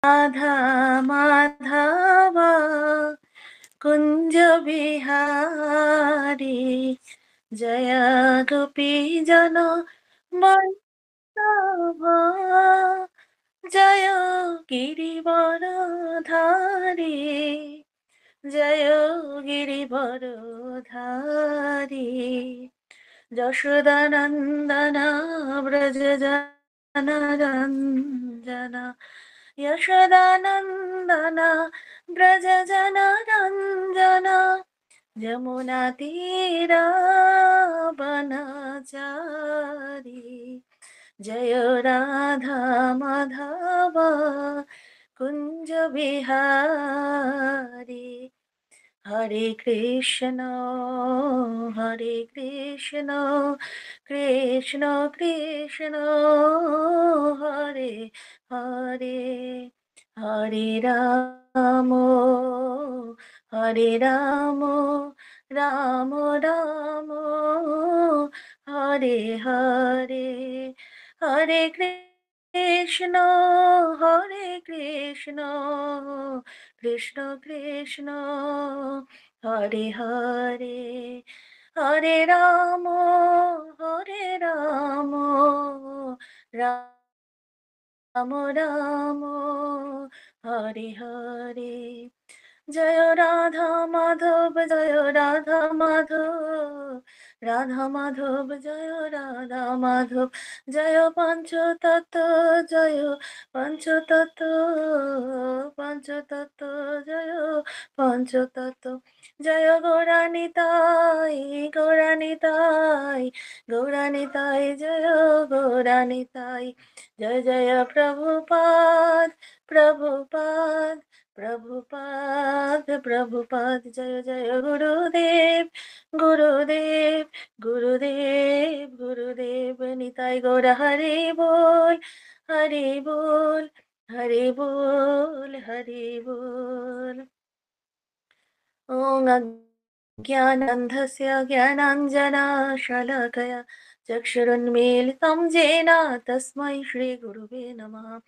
রাধা মাধব কুঞ্জ বিহারী জয় গোপী জন বল্লভ জয় গিরিবরধারী জয় গিরিবরধারী যশোদানন্দন ব্রজ জনরঞ্জন यशोदानन्दन व्रज जनरञ्जन यमुना तीरावनचारी जय राधा माधव कुञ्ज बिहारी हरे कृष्ण कृष्ण कृष्ण हरे हरे हरे राम राम राम हरे हरे हरे कृष्ण कृष्ण कृष्ण हरे हरे हरे राम राम राम हरे हरे जय राधा माधव जय राधा माधव राधा माधव जय राधा माधव जय पंचतत्व जय पंचतत्व पंचतत्व जय पंचतत्व जय गौरानिताई जय गौरानिताई जय जय प्रभुपाद प्रभुपाद जय जय गुरुदेव निताई गौर हरि बोल ॐ अज्ञानन्धस्य ज्ञानाञ्जनशलाकया चक्षुरुन्मीलितं येन तस्मै श्रीगुरुवे नमः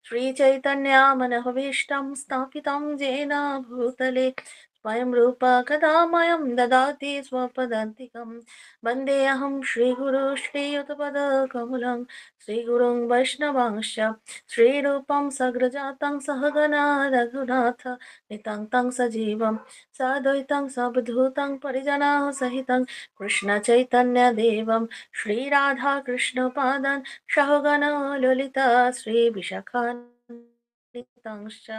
श्रीचैतन्यमनःभीष्टं स्थापितं येन भूतले स्वयं रूपा कदा मह्यं ददाति स्वपदान्तिकं वन्देऽहं श्रीगुरु श्रीयुतपदकमलं श्रीगुरुं वैष्णवांश्च श्रीरूपं सग्रजातं सहगना रघुनाथ नितान्तं सजीवं साद्वैतं सावधूतं परिजनाः सहितं कृष्णचैतन्यदेवं श्रीराधाकृष्णपादान् सहगण ललिता श्रीविशाखान्वितांश्च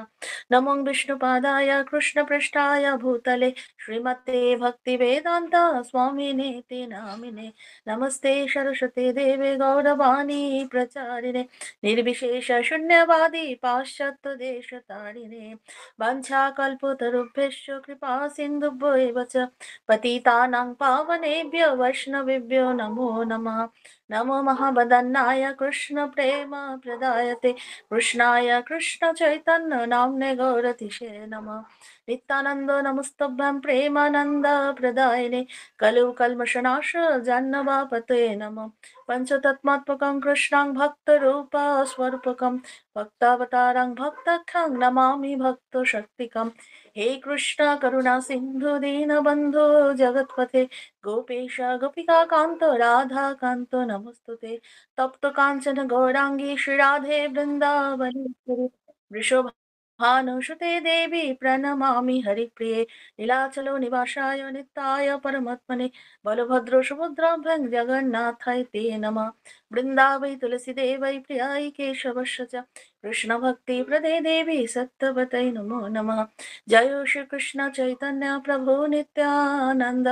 नमो विष्णुपादाय कृष्णपृष्ठाय भूतले श्रीमते भक्तिवेदान्त स्वामिनेति नामिने नमस्ते सरस्वती देवे गौरवाणी प्रचारिणे निर्विशेष शून्यवादी पाश्चात्यदेशतारिणे वाञ्छाकल्पतरुभ्यश्च कृपा सिन्धुभ्यो एव च पतितानां पावनेभ्यो वैष्णवेभ्यो नमो नमः नमो महावदन्नाय कृष्णप्रेम प्रदायते कृष्णाय कृष्णचैतन्य नाम्ने गौरतिशे नमः नित्यानन्द नमस्तभ्यं प्रेमानन्द प्रदायिने कलौ कल्मषनाश जाह्नवापते नमः पञ्चतत्त्वात्मकं कृष्णां भक्तरूप स्वरूपकं भक्तावतारं भक्तख्यं नमामि भक्तशक्तिकं हे कृष्ण करुणा सिन्धु दीनबन्धो जगत्पते गोपेश गोपिका कान्त राधा कान्त नमस्तुते तप्त काञ्चन गौराङ्गी श्रीराधे वृन्दावनेश्वरि वृषभानुसुते देवी प्रणमामि हरिप्रिये नीलाचलो निवासाय नित्याय परमात्मने बलभद्र सुभद्राभ्यां जगन्नाथाय ते नमः वृन्दावै तुलसीदेवै प्रियाय केशवस्य च कृष्णभक्तिप्रदे देवी सत्यवतै नमो नमः जय श्री कृष्ण चैतन्य प्रभु नित्यानंद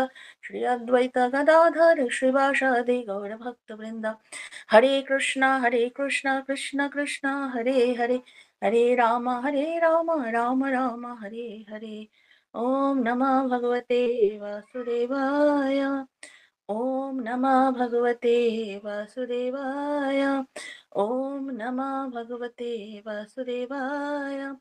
श्री अद्वैत गदाधर श्रीवासादि गौरभक्तवृंद हरे कृष्ण कृष्ण कृष्ण हरे हरे हरे राम राम राम हरे हरे ओम नमः भगवते वासुदेवाय ओम नमः भगवते वासुदेवाय ओम नमः भगवते वासुदेवाय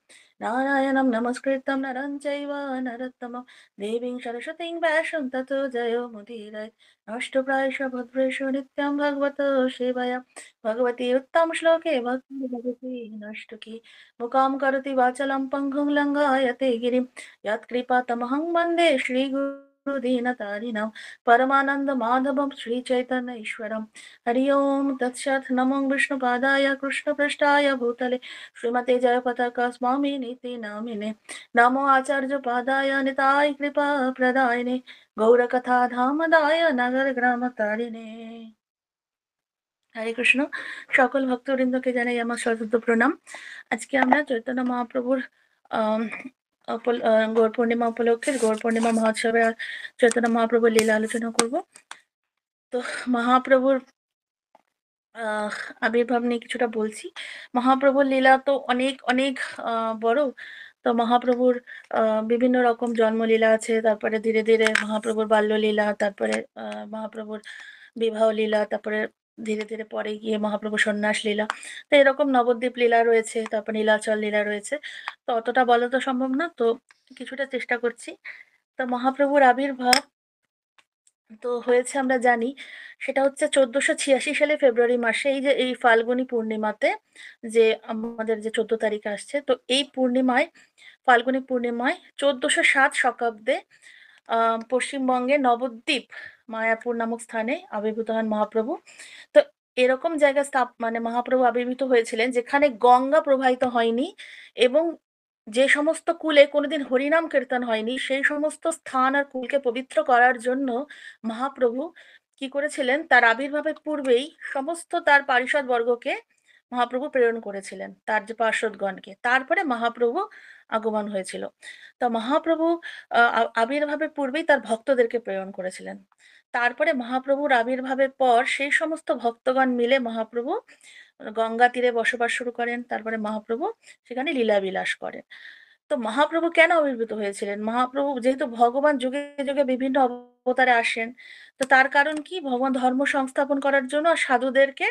नारायणं नमस्कृतं नरं चैव नरोत्तमं देवीं सरस्वतीं व्यासं ततो जयो मुदीरये नष्टप्रायेषु भद्रेषु नित्यं भगवतो सेवया भगवती उत्तमश्लोके भक्तिर्भवति नष्टुकी मुखां करोति वाचलं पङ्गुं लङ्घयते गिरिं यत्कृपातमहं वन्दे श्रीगुरुदीनतारिणं परमानन्दमाधवं श्रीचैतन्यईश्वरं हरि ओं तत्सत् नमो विष्णुपादाय कृष्णपृष्ठाय भूतले श्रीमते जयपताका स्वामी नीति नामिने नमो आचार्य पादाय निताय कृपा प्रदायिने गौरकथा धामदाय नगर ग्राम तारिणे হরে কৃষ্ণ সকল ভক্তবৃন্দকে জানাই আমার সশ্রদ্ধ প্রণাম। আজকে আমরা চৈতন্য মহাপ্রভুর আম, গৌর পূর্ণিমা উপলক্ষে গৌর পূর্ণিমা মহোৎসবে চৈতন্য মহাপ্রভুর লীলা আলোচনা করব। তো মহাপ্রভুর আহ আবির্ভাব নিয়ে কিছুটা বলছি। মহাপ্রভুর লীলা তো অনেক অনেক বড়। তো মহাপ্রভুর বিভিন্ন রকম জন্মলীলা আছে, তারপরে ধীরে ধীরে মহাপ্রভুর বাল্যলীলা, তারপরে মহাপ্রভুর বিবাহ লীলা, তারপরে ধীরে ধীরে পরে গিয়ে মহাপ্রভু সন্ন্যাস লীলা। তো এরকম নবদ্বীপ লীলা রয়েছে, তারপর নীলাচল লীলা রয়েছে। তো অতটা বলা তো সম্ভব না, তো কিছুটা চেষ্টা করছি। তো মহাপ্রভুর আবির্ভাব তো হয়েছে আমরা জানি, সেটা হচ্ছে 1486 সালে ফেব্রুয়ারি মাসে, এই যে এই ফাল্গুনী পূর্ণিমাতে, যে আমাদের যে 14 তারিখ আসছে, তো এই পূর্ণিমায়, ফাল্গুনী পূর্ণিমায় 1407 শতাব্দে পশ্চিমবঙ্গে নবদ্বীপ মায়াপুর নামক স্থানে আবির্ভূত হন মহাপ্রভু। তো এরকম জায়গা মানে মহাপ্রভু আবির্ভূত হয়েছিলেন যেখানে গঙ্গা প্রবাহিত হয়নি, এবং যে সমস্ত কুলে কোনোদিন হরিনাম কীর্তন হয়নি, সেই সমস্ত স্থান আর কুলকে পবিত্র করার জন্য মহাপ্রভু কি করেছিলেন, তার আবির্ভাবের পূর্বেই সমস্ত তার পারিষদ বর্গকে মহাপ্রভু প্রেরণ করেছিলেন, তার যে পার্ষদগণকে। তারপরে মহাপ্রভু আগমন হয়েছিল। তো মহাপ্রভু আবির্ভাবের পূর্বেই তার ভক্তদেরকে প্রেরণ করেছিলেন। তারপরে মহাপ্রভুর আবির্ভাবের পর সেই সমস্ত ভক্তগণ মিলে মহাপ্রভু গঙ্গা তীরে বসবাস শুরু করেন। তারপরে মহাপ্রভু সেখানে লীলাবিলাস করেন। তো মহাপ্রভু কেন আবির্ভূত হয়েছিলেন? মহাপ্রভু যেহেতু ভগবান যুগে যুগে বিভিন্ন অবতারে আসেন, তো তার কারণ কি? ভগবান ধর্ম সংস্থাপন করার জন্য আর সাধুদেরকে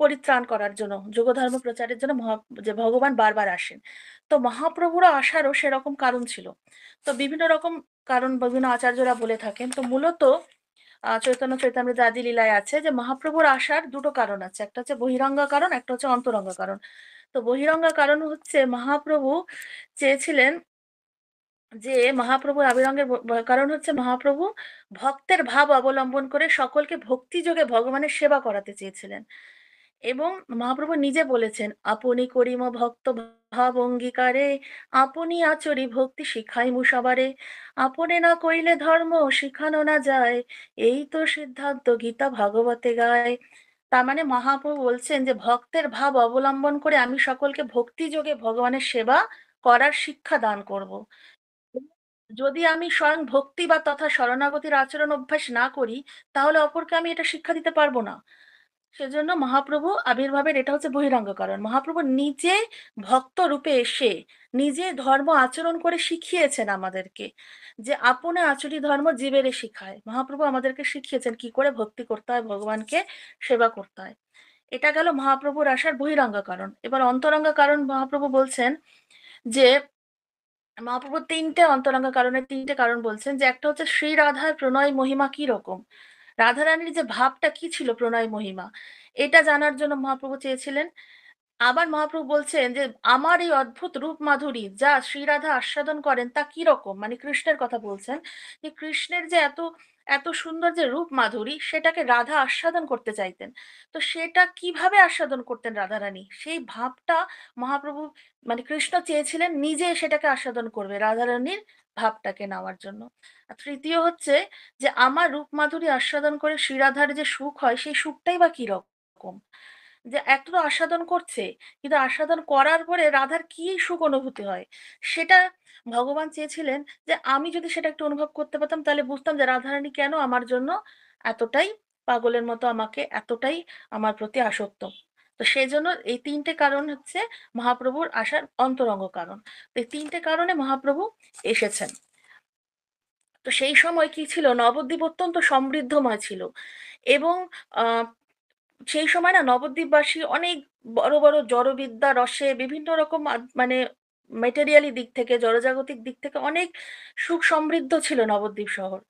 পরিত্রাণ করার জন্য, যোগ ধর্ম প্রচারের জন্য যে ভগবান বারবার আসেন। তো মহাপ্রভুরও আসারও সেরকম কারণ ছিল। তো বিভিন্ন রকম কারণ বিভিন্ন আচার্যরা বলে থাকেন। তো মূলত চৈতন্য চৈতামৃত আদি লীলায় আছে যে মহাপ্রভুর আসার দুটো কারণ আছে, একটা হচ্ছে বহিরঙ্গা কারণ, একটা হচ্ছে অন্তরঙ্গা কারণ। তো বহিরঙ্গা কারণ হচ্ছে মহাপ্রভু চেয়েছিলেন যে মহাপ্রভুর আবির্ভাবের কারণ হচ্ছে মহাপ্রভু ভক্তের ভাব অবলম্বন করে সকলকে ভক্তি যোগে ভগবানের সেবা করাতে চেয়েছিলেন। এবং মহাপ্রভু নিজে বলেছেন, আপনি করিম ভক্ত ভাব অঙ্গীকারে, আপনি আচরি ভক্তি শিখাই মুসাবারে, আপনি না কইলে ধর্ম শিখানো না যায়, এই তো সিদ্ধান্ত গীতা ভাগবতে গায়। তার মানে মহাপ্রভু বলছেন যে ভক্তের ভাব অবলম্বন করে আমি সকলকে ভক্তি যোগে ভগবানের সেবা করার শিক্ষা দান করব। যদি আমি স্বয়ং ভক্তি বা তথা শরণাগতির আচরণ অভ্যাস না করি, তাহলে অপরকে আমি এটা শিক্ষা দিতে পারবো না। সেজন্য মহাপ্রভু আবির্ভাবের এটা হচ্ছে বহিরঙ্গ কারণ। মহাপ্রভু নিজে ভক্ত রূপে এসে নিজে ধর্ম আচরণ করে শিখিয়েছেন আমাদেরকে, যে আপনে আচরি ধর্ম জীবেরে শিখায়। মহাপ্রভু আমাদেরকে শিখিয়েছেন কি করে ভক্তি করতে হয়, ভগবানকে সেবা করতে হয়। এটা গেল মহাপ্রভুর আসার বহিরঙ্গ কারণ। এবার অন্তরঙ্গ কারণ মহাপ্রভু বলছেন যে মহাপ্রভু তিনটে কারণ বলছেন, যে একটা হচ্ছে শ্রী রাধার প্রণয় মহিমা কি রকম, রাধারানীর যে ভাবটা কি ছিল প্রণয় মহিমা, এটা জানার জন্য মহাপ্রভু চেয়েছিলেন। আবার মহাপ্রভু বলছেন যে আমার এই অদ্ভুত রূপ মাধুরী যা শ্রীরাধা আস্বাদন করেন তা কি রকম, মানে কৃষ্ণের কথা বলছেন, যে কৃষ্ণের যে এত এত সুন্দর যে রূপ মাধুরী, সেটাকে রাধা আস্বাদন করতে চাইতেন। তো সেটা কিভাবে আস্বাদন করতেন রাধারানী, সেই ভাবটা মহাপ্রভু, মানে কৃষ্ণ চেয়েছিলেন নিজে সেটাকে আস্বাদন করবে, রাধারানীর ভাবটাকে নেওয়ার জন্য। আর তৃতীয় হচ্ছে যে আমার রূপ মাধুরী আস্বাদন করে শ্রীরাধার যে সুখ হয়, সেই সুখটাই বা কি রকম, যে এত তো আস্বাদন করছে, কিন্তু আস্বাদন করার পরে রাধার কি সুখ অনুভূতি হয়, সেটা ভগবান চেয়েছিলেন যে আমি যদি সেটা একটু অনুভব করতে পারতাম, তাহলে বুঝতাম যে রাধারানী কেন আমার জন্য এতটাই পাগলের মতো, আমাকে এতটাই আমার প্রতি আসক্ত। তো সেই জন্য এই তিনটে কারণ হচ্ছে মহাপ্রভুর আসার অন্তরঙ্গ কারণ। তো এই তিনটে কারণে মহাপ্রভু এসেছেন। তো সেই সময় কি ছিল, নবদ্বীপ অত্যন্ত সমৃদ্ধময় ছিল। এবং আহ সেই সময় না নবদ্বীপবাসী অনেক বড় বড় জড়বিদ্যা রসে বিভিন্ন রকম মানে মেটেরিয়ালি দিক থেকে, জড়জাগতিক দিক থেকে অনেক সুখ সমৃদ্ধ ছিল নবদ্বীপ শহর।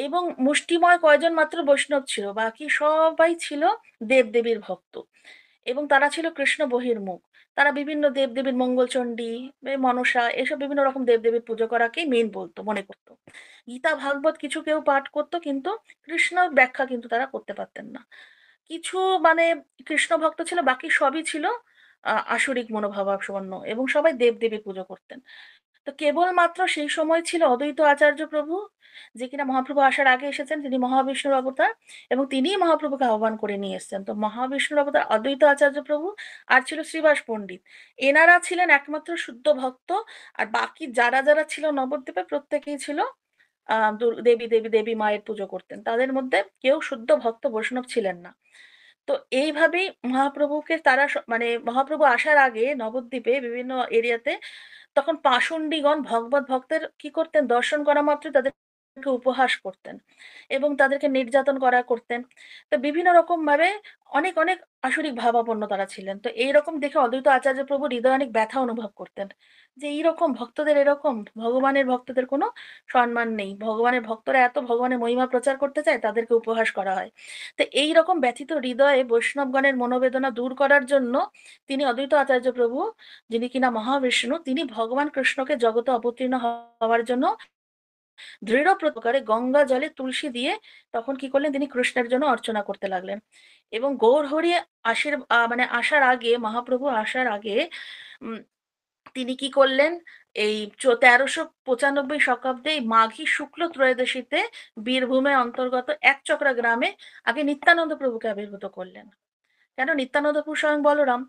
এবং মুষ্টিময় কয়জন মাত্র বৈষ্ণব ছিল, বাকি সবাই ছিল দেবদেবীর ভক্ত। এবং তারা ছিল কৃষ্ণ বহির্মুখ। তারা বিভিন্ন দেবদেবীর মঙ্গলচণ্ডী, মনসা, এসব বিভিন্ন রকম দেবদেবীর পুজো করাকেই মেন বলতো, মনে করতো। গীতা ভাগবত কিছু কেউ পাঠ করতো, কিন্তু কৃষ্ণ ব্যাখ্যা কিন্তু তারা করতে পারতেন না। কিছু মানে কৃষ্ণ ভক্ত ছিল, বাকি সবই ছিল আসরিক মনোভাবাপন্ন, এবং সবাই দেবদেবীর পুজো করতেন। তো কেবলমাত্র সেই সময় ছিল অদ্বৈত আচার্য প্রভু, যে কিনা মহাপ্রভু আসার আগে এসেছেন, তিনি মহাবিষ্ণুর অবতার, এবং তিনিই মহাপ্রভুকে আহ্বান করে নিয়ে এসেছেন। তো মহাবিষ্ণুর অবতার অদ্বৈত আচার্য প্রভু, আর ছিল শ্রীবাস পণ্ডিত। এনারা ছিলেন একমাত্র শুদ্ধ ভক্ত। আর বাকি যারা যারা ছিল নবদ্বীপে, প্রত্যেকেই ছিল দেবী দেবী দেবী মায়ের পুজো করতেন। তাদের মধ্যে কেউ শুদ্ধ ভক্ত বৈষ্ণব ছিলেন না। তো এইভাবেই মহাপ্রভুকে তারা মানে মহাপ্রভু আসার আগে নবদ্বীপে বিভিন্ন এরিয়াতে তখন পাষণ্ডীগণ ভগবত ভক্তের কি করতেন, দর্শন করা মাত্র তাদেরকে উপহাস করতেন এবং তাদেরকে নির্যাতন করা করতেন। তো বিভিন্ন রকম ভাবে অনেক অনেক আসরিক ভাবাপন্ন তারা ছিলেন। তো এইরকম দেখে অদ্বৈত আচার্য প্রভু হৃদয়ে অনেক ব্যথা অনুভব করতেন, যে এইরকম ভক্তদের, এরকম ভগবানের ভক্তদের কোনো সম্মান নেই, ভগবানের ভক্তরা এত ভগবানের মহিমা প্রচার করতে চায়, তাদেরকে উপহাস করা হয়। তো এইরকম ব্যথিত হৃদয়ে বৈষ্ণবগণের মনোবেদনা দূর করার জন্য তিনি অদ্বৈত আচার্য প্রভু, যিনি কিনা মহাবিষ্ণু, তিনি ভগবান কৃষ্ণকে জগতে অবতীর্ণ হওয়ার জন্য দৃঢ় প্রকারে গঙ্গা জলে তুলসী দিয়ে তখন কি করলেন, তিনি কৃষ্ণের জন্য অর্চনা করতে লাগলেন। এবং গৌর হরি মানে আসার আগে, মহাপ্রভু আসার আগে উম, তিনি কি করলেন, এই 1395 শতাব্দে এই মাঘী শুক্ল ত্রয়োদশীতে বীরভূমের অন্তর্গত একচক্রা গ্রামে আগে নিত্যানন্দ প্রভুকে আবির্ভূত করলেন। কেন, নিত্যানন্দ প্রভু স্বয়ং বলরাম।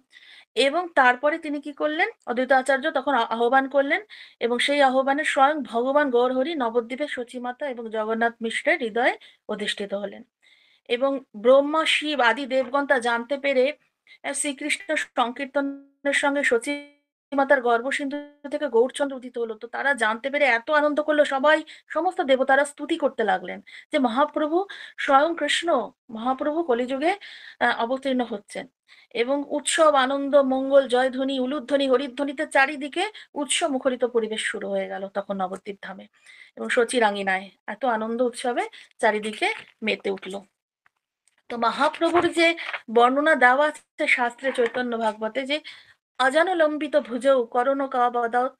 এবং তারপরে তিনি কি করলেন, অদ্বৈত আচার্য তখন আহ্বান করলেন, এবং সেই আহ্বানে স্বয়ং ভগবান গৌরহরি নবদ্বীপের সচিমাতা এবং জগন্নাথ মিশ্রের হৃদয়ে অধিষ্ঠিত হলেন। এবং ব্রহ্মা, শিব আদি দেবগণ তা জানতে পেরে শ্রীকৃষ্ণ সংকীর্তনের সঙ্গে সচী মাতার গর্ভসিন্ধু থেকে গৌরচন্দ্র উদিত হলো। তো তারা জানতে পেরে এত আনন্দ করলো, সবাই সমস্ত দেবতারা স্তুতি করতে লাগলেন যে মহাপ্রভু, স্বয়ং কৃষ্ণ মহাপ্রভু কলিযুগে অবতীর্ণ হচ্ছেন। এবং উৎসব, আনন্দ, মঙ্গল, জয়ধ্বনি, উলুধ্বনি, হরিধ্বনিতে চারিদিকে উৎসব মুখরিত পরিবেশ শুরু হয়ে গেল তখন নবদ্বীপ ধামে এবং সচিরাঙ্গিনায়। এত আনন্দ উৎসবে চারিদিকে মেতে উঠলো। তো মহাপ্রভুর যে বর্ণনা দেওয়া আছে শাস্ত্রে চৈতন্য ভাগবতে, যে অজানুলম্বিত ভুজৌ করণকাবদাত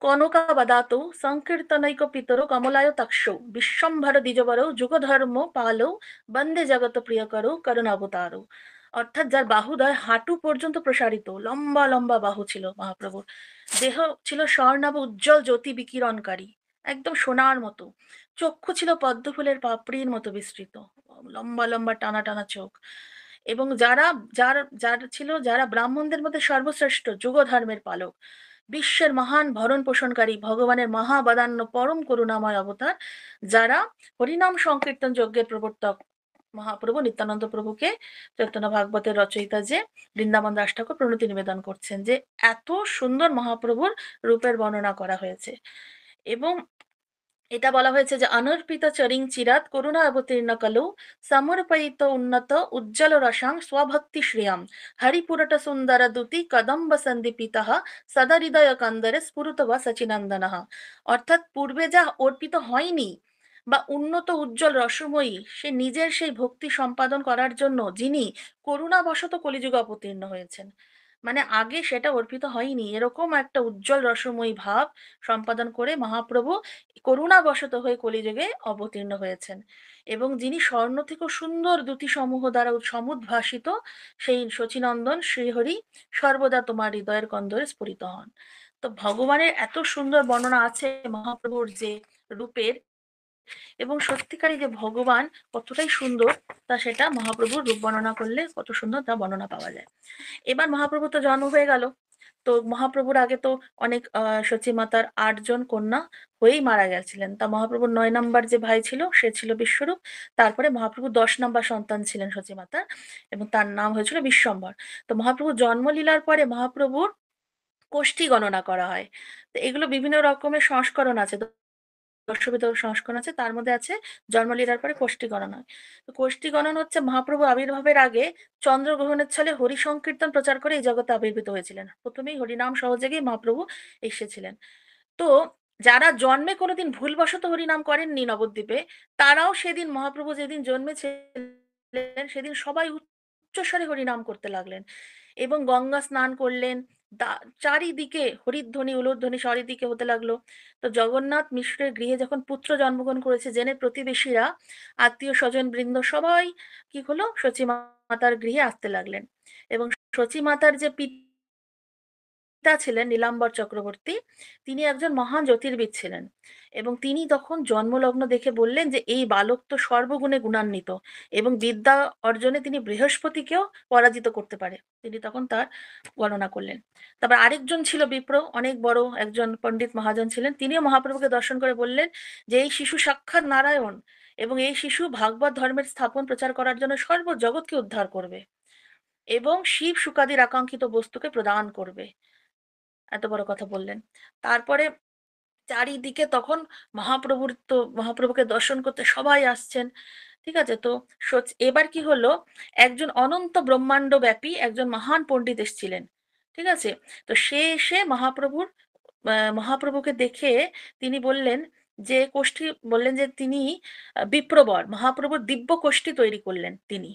কনকাবদাতৌ সংকীর্তনৈক পিতরৌ কমলায় তক্ষৌ বিশ্বম্ভর দ্বিজবরৌ যুগধর্ম পালৌ বন্দে জগত প্রিয়করৌ করুণাবতারৌ। অর্থাৎ যার বাহুদয় হাঁটু পর্যন্ত প্রসারিত, লম্বা লম্বা বাহু ছিল মহাপ্রভুর। দেহ ছিল স্বর্ণাভ উজ্জ্বল জ্যোতি বিকিরণকারী, একদম সোনার মতো। চক্ষু ছিল পদ্মফুলের পাপড়ির মতো বিস্তৃত, লম্বা লম্বা টানা টানা চোখ। এবং যারা ব্রাহ্মণদের মধ্যে সর্বশ্রেষ্ঠ, যুগ ধর্মের পালক, বিশ্বের মহান ভরণ পোষণকারী, ভগবানের মহাবদান্য পরম করুণাময় অবতার, যারা হরিনাম সংকীর্তন যজ্ঞের প্রবর্তক মহাপ্রভু নিত্যানন্দ প্রভুকে চৈতন্য ভাগবতের রচয়িতা যে বৃন্দাবন দাস ঠাকুর প্রণতি নিবেদন করছেন, যে এত সুন্দর মহাপ্রভুর রূপের বর্ণনা করা হয়েছে। এবং এটা বলা হয়েছে যে অনর্পিত চরিং চিরাত করুণা অবতীর্ণ কলৌ সমর্পয়িত উন্নত উজ্জ্বল রসাং স্বভক্তি শ্রিয়াম হরিপুরট সুন্দর দুতি কদম্ব সন্দীপিতঃ সদা হৃদয় কন্দরে স্ফুরত বা সচিনন্দনঃ। অর্থাৎ পূর্বে যা অর্পিত হয়নি বা উন্নত উজ্জ্বল রসময়ী, সে নিজের সেই ভক্তি সম্পাদন করার জন্য যিনি করুণাবশত কলিযুগে অবতীর্ণ হয়েছেন, মানে আগে সেটা অর্পিত হয়নি, এরকম একটা উজ্জ্বল রসময়ী ভাব সম্পাদন করে মহাপ্রভু করুণাবশত হয়ে কলিযুগে অবতীর্ণ হয়েছেন। এবং যিনি স্বর্ণ থেকে সুন্দর দ্যুতি সমূহ দ্বারা সমুদ্ভাসিত, সেই শচীনন্দন শ্রীহরি সর্বদা তোমার হৃদয়ের কন্দরে স্ফুরিত হন। তো ভগবানের এত সুন্দর বর্ণনা আছে মহাপ্রভুর যে রূপের, এবং সত্যিকারই যে ভগবান কতটাই সুন্দর, তা সেটা মহাপ্রভুর রূপ বর্ণনা করলে কত সুন্দর তা বর্ণনা পাওয়া যায়। এবার মহাপ্রভু তো জন্ম হয়ে গেল। তো মহাপ্রভুর আগে তো অনেক সচী মাতার 8 জন কন্যা হয়েই মারা গেছিলেন। তা মহাপ্রভুর 9 নম্বর যে ভাই ছিল সে ছিল বিশ্বরূপ। তারপরে মহাপ্রভুর 10 নম্বর সন্তান ছিলেন সচী মাতার, এবং তার নাম হয়েছিল বিশ্বম্বর। তো মহাপ্রভুর জন্মলীলার পরে মহাপ্রভুর কোষ্ঠী গণনা করা হয়। তো এগুলো বিভিন্ন রকমের সংস্করণ আছে। দশবিধ সংস্করণ আছে, তার মধ্যে আছে জন্মলীলার পরে কোষ্ঠী গণন হয়। তো কোষ্ঠী গণন হচ্ছে মহাপ্রভু আবির্ভাবের আগে চন্দ্রগ্রহণের ছলে হরি সংকীর্তন প্রচার করে এই জগতে আবির্ভূত হয়েছিলেন। প্রথমেই হরিনাম সহযোগেই মহাপ্রভু এসেছিলেন। তো যারা জন্মে কোনোদিন ভুলবশত হরিনাম করেননি নবদ্বীপে, তারাও সেদিন মহাপ্রভু যেদিন জন্মেছিলেন সেদিন সবাই উচ্চস্বরে হরিনাম করতে লাগলেন এবং গঙ্গা স্নান করলেন। চারিদিকে হরিধ্বনি উলুধ্বনি চারিদিকে হতে লাগলো। তো জগন্নাথ মিশ্রের গৃহে যখন পুত্র জন্মগ্রহণ করেছে জেনে প্রতিবেশীরা, আত্মীয় স্বজন বৃন্দ সবাই কি হলো, সচী মাতার গৃহে আসতে লাগলেন। এবং সচী মাতার যে পিতা ছিলেন নীলাম্বর চক্রবর্তী, তিনি একজন মহান জ্যোতির্বিদ ছিলেন এবং তিনি তখন জন্মলগ্ন দেখে বললেন যে এই বালক তো সর্বগুণে গুণান্বিত এবং বিদ্যা অর্জনে তিনি বৃহস্পতিকেও পরাজিত করতে পারে। তিনি তখন তার গণনা করলেন। তারপর আরেকজন ছিল বিপ্র, অনেক বড় একজন পণ্ডিত মহাজন ছিলেন, তিনিও মহাপ্রভুকে দর্শন করে বললেন যে এই শিশু সাক্ষাৎ নারায়ণ এবং এই শিশু ভাগবত ধর্মের স্থাপন প্রচার করার জন্য সর্বজগৎকে উদ্ধার করবে এবং শিব শুকাদির আকাঙ্ক্ষিত বস্তুকে প্রদান করবে। এত বড় কথা বললেন। তারপরে চারিদিকে তখন মহাপ্রভুকে দর্শন করতে সবাই আসছেন। ঠিক আছে, তো এবার কি হলো, একজন অনন্ত ব্রহ্মাণ্ড ব্যাপী একজন মহান পণ্ডিত এসেছিলেন। ঠিক আছে, তো সে এসে মহাপ্রভুকে দেখে তিনি বললেন যে বললেন যে তিনি বিপ্রবর মহাপ্রভুর দিব্য কোষ্ঠী তৈরি করলেন তিনি।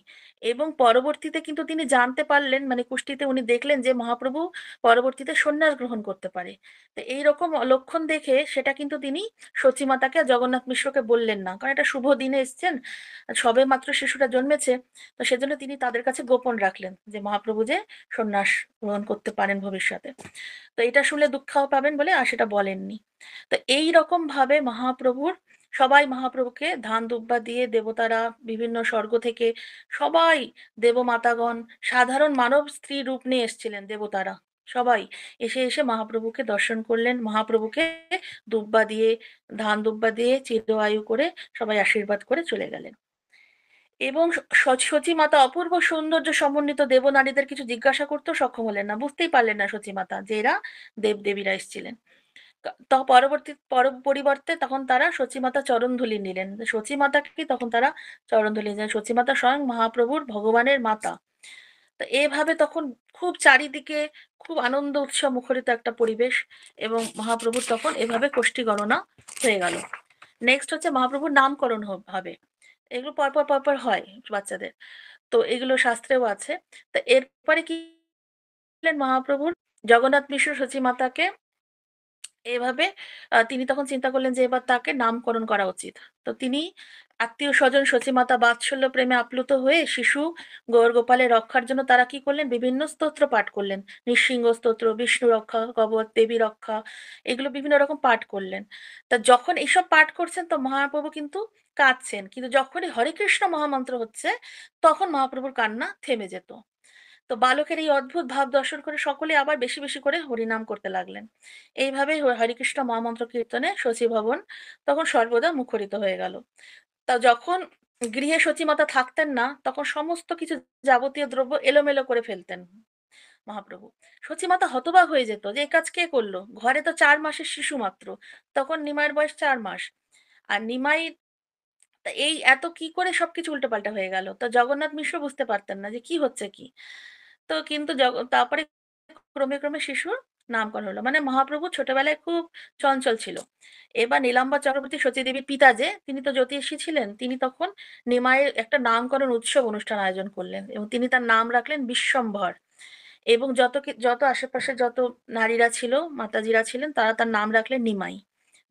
এবং পরবর্তীতে কিন্তু তিনি জানতে পারলেন, মানে কোষ্ঠীতে উনি দেখলেন যে মহাপ্রভু পরবর্তীতে সন্ন্যাস গ্রহণ করতে পারে। তো এইরকম লক্ষণ দেখে সেটা কিন্তু তিনি সচিমাতাকে আর জগন্নাথ মিশ্রকে বললেন না, কারণ এটা শুভ দিনে এসছেন, সবে মাত্র শিশুটা জন্মেছে। তো সেজন্য তিনি তাদের কাছে গোপন রাখলেন যে মহাপ্রভু যে সন্ন্যাস গ্রহণ করতে পারেন ভবিষ্যতে। তো এটা শুনলে দুঃখও পাবেন বলে আর সেটা বলেননি। তো এই রকম ভাবে সবাই মহাপ্রভুকে ধান দুব্বা দিয়ে, দেবতারা বিভিন্ন স্বর্গ থেকে সবাই, দেবমাতাগণ, সাধারণ মানব স্ত্রী রূপ নিয়ে এসেছিলেন দেবতারা সবাই, এসে এসে মহাপ্রভুকে দর্শন করলেন, মহাপ্রভুকে দুব্বা দিয়ে, ধান দুব্বা দিয়ে চির আয়ু করে সবাই আশীর্বাদ করে চলে গেলেন। এবং সচী মাতা অপূর্ব সৌন্দর্য সমন্বিত দেবনারীদের কিছু জিজ্ঞাসা করতেও সক্ষম হলেন না, বুঝতেই পারলেন না সচী মাতা যে এরা দেবদেবীরা এসেছিলেন। পরিবর্তে তখন তারা সচিমাতা চরণধুলি নিলেন। সচিমাতাকে তখন তারা চরণধুলি নিলেন, সচিমাতা স্বয়ং মহাপ্রভুর ভগবানের মাতা। তো এভাবে তখন খুব চারিদিকে খুব আনন্দ উৎসব মুখরিত একটা পরিবেশ এবং মহাপ্রভুর তখন এভাবে কোষ্ঠী গণনা হয়ে গেল। নেক্সট হচ্ছে মহাপ্রভুর নামকরণ হবে। এগুলো পরপর পরপর হয় বাচ্চাদের, তো এগুলো শাস্ত্রেও আছে। তো এরপরে কি করলেন মহাপ্রভুর, জগন্নাথ মিশ্র সচী মাতাকে এভাবে তিনি তখন চিন্তা করলেন যে এবার তাকে নামকরণ করা উচিত। তো তিনি আত্মীয় স্বজন সচিমাতা বাৎসল্য প্রেমে আপ্লুত হয়ে শিশু গৌর গোপালের রক্ষার জন্য তারা কি করলেন, বিভিন্ন স্তোত্র পাঠ করলেন। নৃসিংহ স্তোত্র, বিষ্ণু রক্ষা কবচ, দেবী রক্ষা, এগুলো বিভিন্ন রকম পাঠ করলেন। তা যখন এইসব পাঠ করছেন তো মহাপ্রভু কিন্তু কাঁদছেন, কিন্তু যখনই হরে কৃষ্ণ মহামন্ত্র হচ্ছে তখন মহাপ্রভুর কান্না থেমে যেত। তো বালকের এই অদ্ভুত ভাব দর্শন করে সকলে আবার বেশি বেশি করে হরিনাম করতে লাগলেন। এইভাবেই হরিকৃষ্ণ মহামন্ত্র কীর্তনে শচী ভবন তখন সর্বদা মুখরিত হয়ে গেল। তা যখন গৃহে সতীমাতা থাকতেন না তখন সমস্ত কিছু যাবতীয় দ্রব্য এলোমেলো করে ফেলতেন মহাপ্রভু। সতীমাতা হতবাক হয়ে যেত যে এ কাজ কে করলো, ঘরে তো 4 মাসের শিশু মাত্র, তখন নিমাইয়ের বয়স 4 মাস। আর নিমাই এই এত কি করে সবকিছু উল্টোপাল্টা হয়ে গেল, তো জগন্নাথ মিশ্র বুঝতে পারতেন না যে কি হচ্ছে কি। তো কিন্তু তারপরে ক্রমে ক্রমে শিশুর নামকরণ হলো, মানে মহাপ্রভু ছোটবেলায় খুব চঞ্চল ছিল। এবার নীলাম্বর চক্রবর্তী সতীদেবীর পিতা যে, তিনি তো জ্যোতিষী ছিলেন, তিনি তখন নিমাইয়ের একটা নামকরণ উৎসব অনুষ্ঠান আয়োজন করলেন এবং তিনি তার নাম রাখলেন বিশ্বম্ভর। এবং যত আশেপাশে যত নারীরা ছিল, মাতাজিরা ছিলেন, তারা তার নাম রাখলেন নিমাই।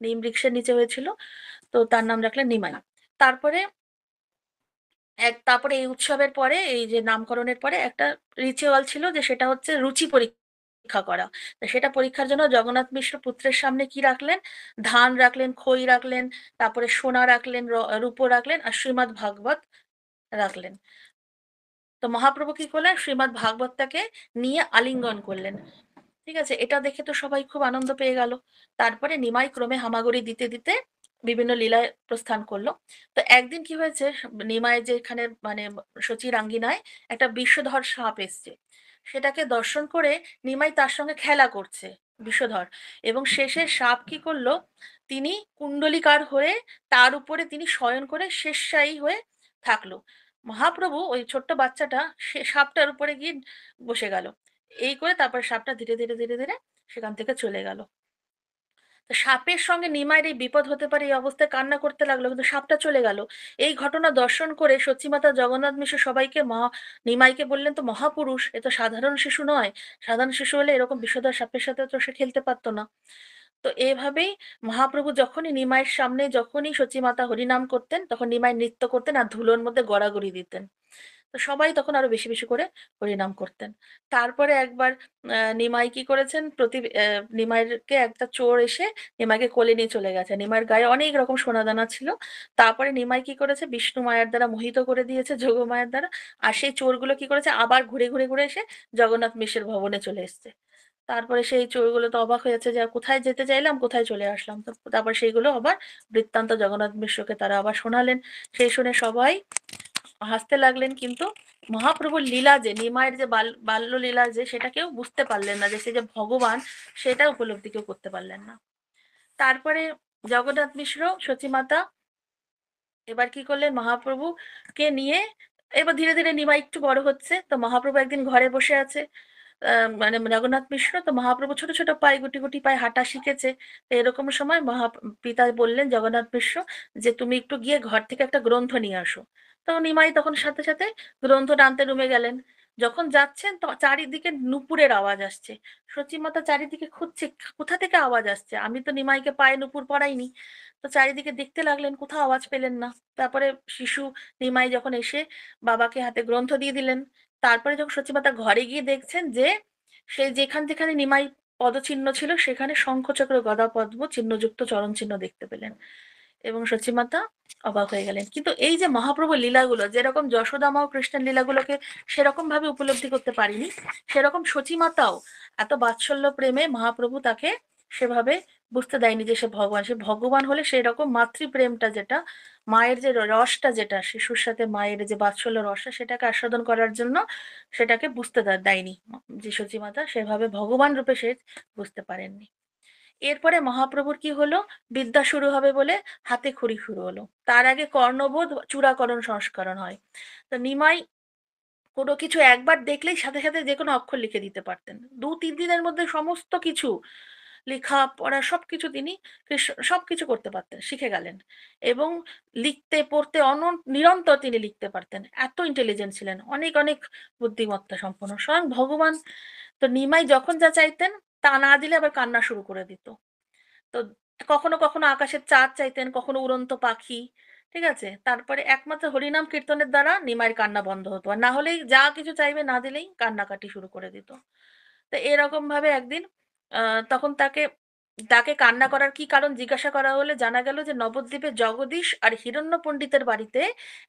নিম বৃক্ষের নিচে হয়েছিল, তো তার নাম রাখলেন নিমাই। তারপরে তারপরে এই উৎসবের পরে, এই যে নামকরণের পরে একটা রিচুয়াল ছিল যে সেটা হচ্ছে রুচি পরীক্ষা করা। তো সেটা পরীক্ষার জন্য জগন্নাথ মিশ্র পুত্রের সামনে কি রাখলেন, ধান রাখলেন, খই রাখলেন, তারপরে সোনা রাখলেন, রূপো রাখলেন আর শ্রীমদ্ ভাগবত রাখলেন। তো মহাপ্রভু কি করলেন, শ্রীমদ্ ভাগবতটাকে নিয়ে আলিঙ্গন করলেন। ঠিক আছে, এটা দেখে তো সবাই খুব আনন্দ পেয়ে গেল। তারপরে নিমাই ক্রমে হামাগুড়ি দিতে দিতে বিভিন্ন লীলায় প্রস্থান করলো। তো একদিন কি হয়েছে, নিমাইয়ের যেখানে মানে শচীর আঙ্গিনায় একটা বিষধর সাপ এসছে। সেটাকে দর্শন করে নিমাই তার সঙ্গে খেলা করছে বিষধর। এবং শেষে সাপ কি করলো, তিনি কুণ্ডলিকার হয়ে তার উপরে তিনি শয়ন করে শেষশায়ী হয়ে থাকলো। মহাপ্রভু ওই ছোট্ট বাচ্চাটা সে সাপটার উপরে গিয়ে বসে গেল। এই করে তারপর সাপটা ধীরে ধীরে ধীরে ধীরে সেখান থেকে চলে গেল। তো সাপের সঙ্গে নিমাইয়ের এই বিপদ হতে পারে এই অবস্থায় কান্না করতে লাগলো, কিন্তু সাপটা চলে গেল। এই ঘটনা দর্শন করে সচিমাতা জগন্নাথ মিশ্র সবাইকে নিমাইকে বললেন, তো মহাপুরুষ, এ তো সাধারণ শিশু নয়। সাধারণ শিশু হলে এরকম বিষধর সাপের সাথে তো সে খেলতে পারতো না। তো এভাবেই মহাপ্রভু যখনই নিমাইয়ের সামনে যখনই সচিমাতা হরিনাম করতেন, তখন নিমাই নৃত্য করতেন আর ধুলোর মধ্যে গড়াগড়ি দিতেন। তো সবাই তখন আরো বেশি বেশি করে হরিনাম করতেন। তারপরে একবার নিমাই কি করেছেন, নিমাইকে একটা চোর এসে নিমাইকে কোলে নিয়ে চলে গেছে। নিমাইয়ের গায়ে অনেক রকম সোনাদানা ছিল। তারপরে নিমাই কি করেছে, বিষ্ণু মায়ের দ্বারা মোহিত করে দিয়েছে, যোগ মায়ের দ্বারা। আর সেই চোরগুলো কি করেছে, আবার ঘুরে ঘুরে ঘুরে এসে জগন্নাথ মিশ্রের ভবনে চলে এসেছে। তারপরে সেই চোরগুলো তো অবাক হয়েছে যে কোথায় যেতে চাইলাম, কোথায় চলে আসলাম। তো তারপর সেইগুলো আবার বৃত্তান্ত জগন্নাথ মিশ্রকে তারা আবার শোনালেন। সেই শুনে সবাই হাসতে লাগলেন। কিন্তু মহাপ্রভুর লীলা যে, নিমাইয়ের যে বাল্য লীলা যে, সেটা কেউ বুঝতে পারলেন না, যে সে যে ভগবান সেটা উপলব্ধি কেউ করতে পারলেন না। তারপরে জগন্নাথ মিশ্র সচিমাতা এবার কি করলেন, মহাপ্রভুকে নিয়ে এবার ধীরে ধীরে নিমাই একটু বড় হচ্ছে। তো মহাপ্রভু একদিন ঘরে বসে আছে, মানে জগন্নাথ মিশ্র তো মহাপ্রভু ছোট ছোট পায়ে গুটি গুটি পায়ে হাঁটা শিখেছে। তো এরকম সময় পিতা বললেন জগন্নাথ মিশ্র যে তুমি একটু গিয়ে ঘর থেকে একটা গ্রন্থ নিয়ে আসো। তো নিমাই তখন সাথে সাথে গ্রন্থ টানতে রুমে গেলেন। যখন যাচ্ছেন তো চারিদিকে নূপুরের আওয়াজ আসছে। সচিমাতা চারিদিকে খুঁজছে কোথা থেকে আওয়াজ আসছে, আমি তো নিমাইকে পায়ে নূপুর পরাইনি। তো চারিদিকে দেখতে লাগলেন, কোথাও আওয়াজ পেলেন না। তারপরে শিশু নিমাই যখন এসে বাবাকে হাতে গ্রন্থ দিয়ে দিলেন, তারপরে যখন সচিমাতা ঘরে গিয়ে দেখছেন যে সেই যেখান যেখানে নিমাই পদচিহ্ন ছিল সেখানে শঙ্খচক্র গদা পদ্ম চিহ্নযুক্ত চরণ চিহ্ন দেখতে পেলেন। এবং সচিমাতা অবাক হয়ে গেলেন। কিন্তু এই যে মহাপ্রভুর লীলাগুলো, যেরকম যশোদা মা ও কৃষ্ণের লীলাগুলোকে সেরকম ভাবে উপলব্ধি করতে পারিনি, সেরকম সচিমাতাও এত বাৎসল্য প্রেমে মহাপ্রভু তাকে সেভাবে বুঝতে দেয়নি যে সে ভগবান। সে ভগবান হলে সেই রকম মাতৃপ্রেমটা যেটা, মায়ের যে রসটা, যেটা শিশুর সাথে মায়ের যে বাৎসল্য রসটা, সেটাকে আস্বাদন করার জন্য সেটাকে বুঝতে দেয়নি। যে সচিমাতা সেভাবে ভগবান রূপে সে বুঝতে পারেননি। এরপরে মহাপ্রভুর কি হলো, বিদ্যা শুরু হবে বলে হাতে খড়ি শুরু হলো। তার আগে কর্ণবোধ চূড়াকরণ সংস্করণ হয়। তো নিমাই কোনো কিছু একবার দেখলেই সাথে সাথে যে কোনো অক্ষর লিখে দিতে পারতেন। 2-3 দিনের মধ্যে সমস্ত কিছু লেখা পড়া সবকিছু তিনি সবকিছু করতে পারতেন, শিখে গেলেন। এবং লিখতে পড়তে নিরন্তর তিনি লিখতে পারতেন, এত ইন্টেলিজেন্ট ছিলেন, অনেক অনেক বুদ্ধিমত্তা সম্পন্ন স্বয়ং ভগবান। তো নিমাই যখন যা চাইতেন তা না দিলে আবার কান্না শুরু করে দিত। তো কখনো কখনো আকাশের চাঁদ চাইতেন, কখনো উড়ন্ত পাখি। ঠিক আছে, তারপরে একমাত্র হরিনাম কীর্তনের দ্বারা নিমাইয়ের কান্না বন্ধ হতো, আর না হলেই যা কিছু চাইবে না দিলেই কান্নাকাটি শুরু করে দিত। তো এরকম ভাবে একদিন তখন তাকে তাকে কান্না করার কি কারণ জিজ্ঞাসা করা হলে জানা গেল যে নবদ্বীপে জগদীশ আর হিরণ্য পণ্ডিতের বাড়িতে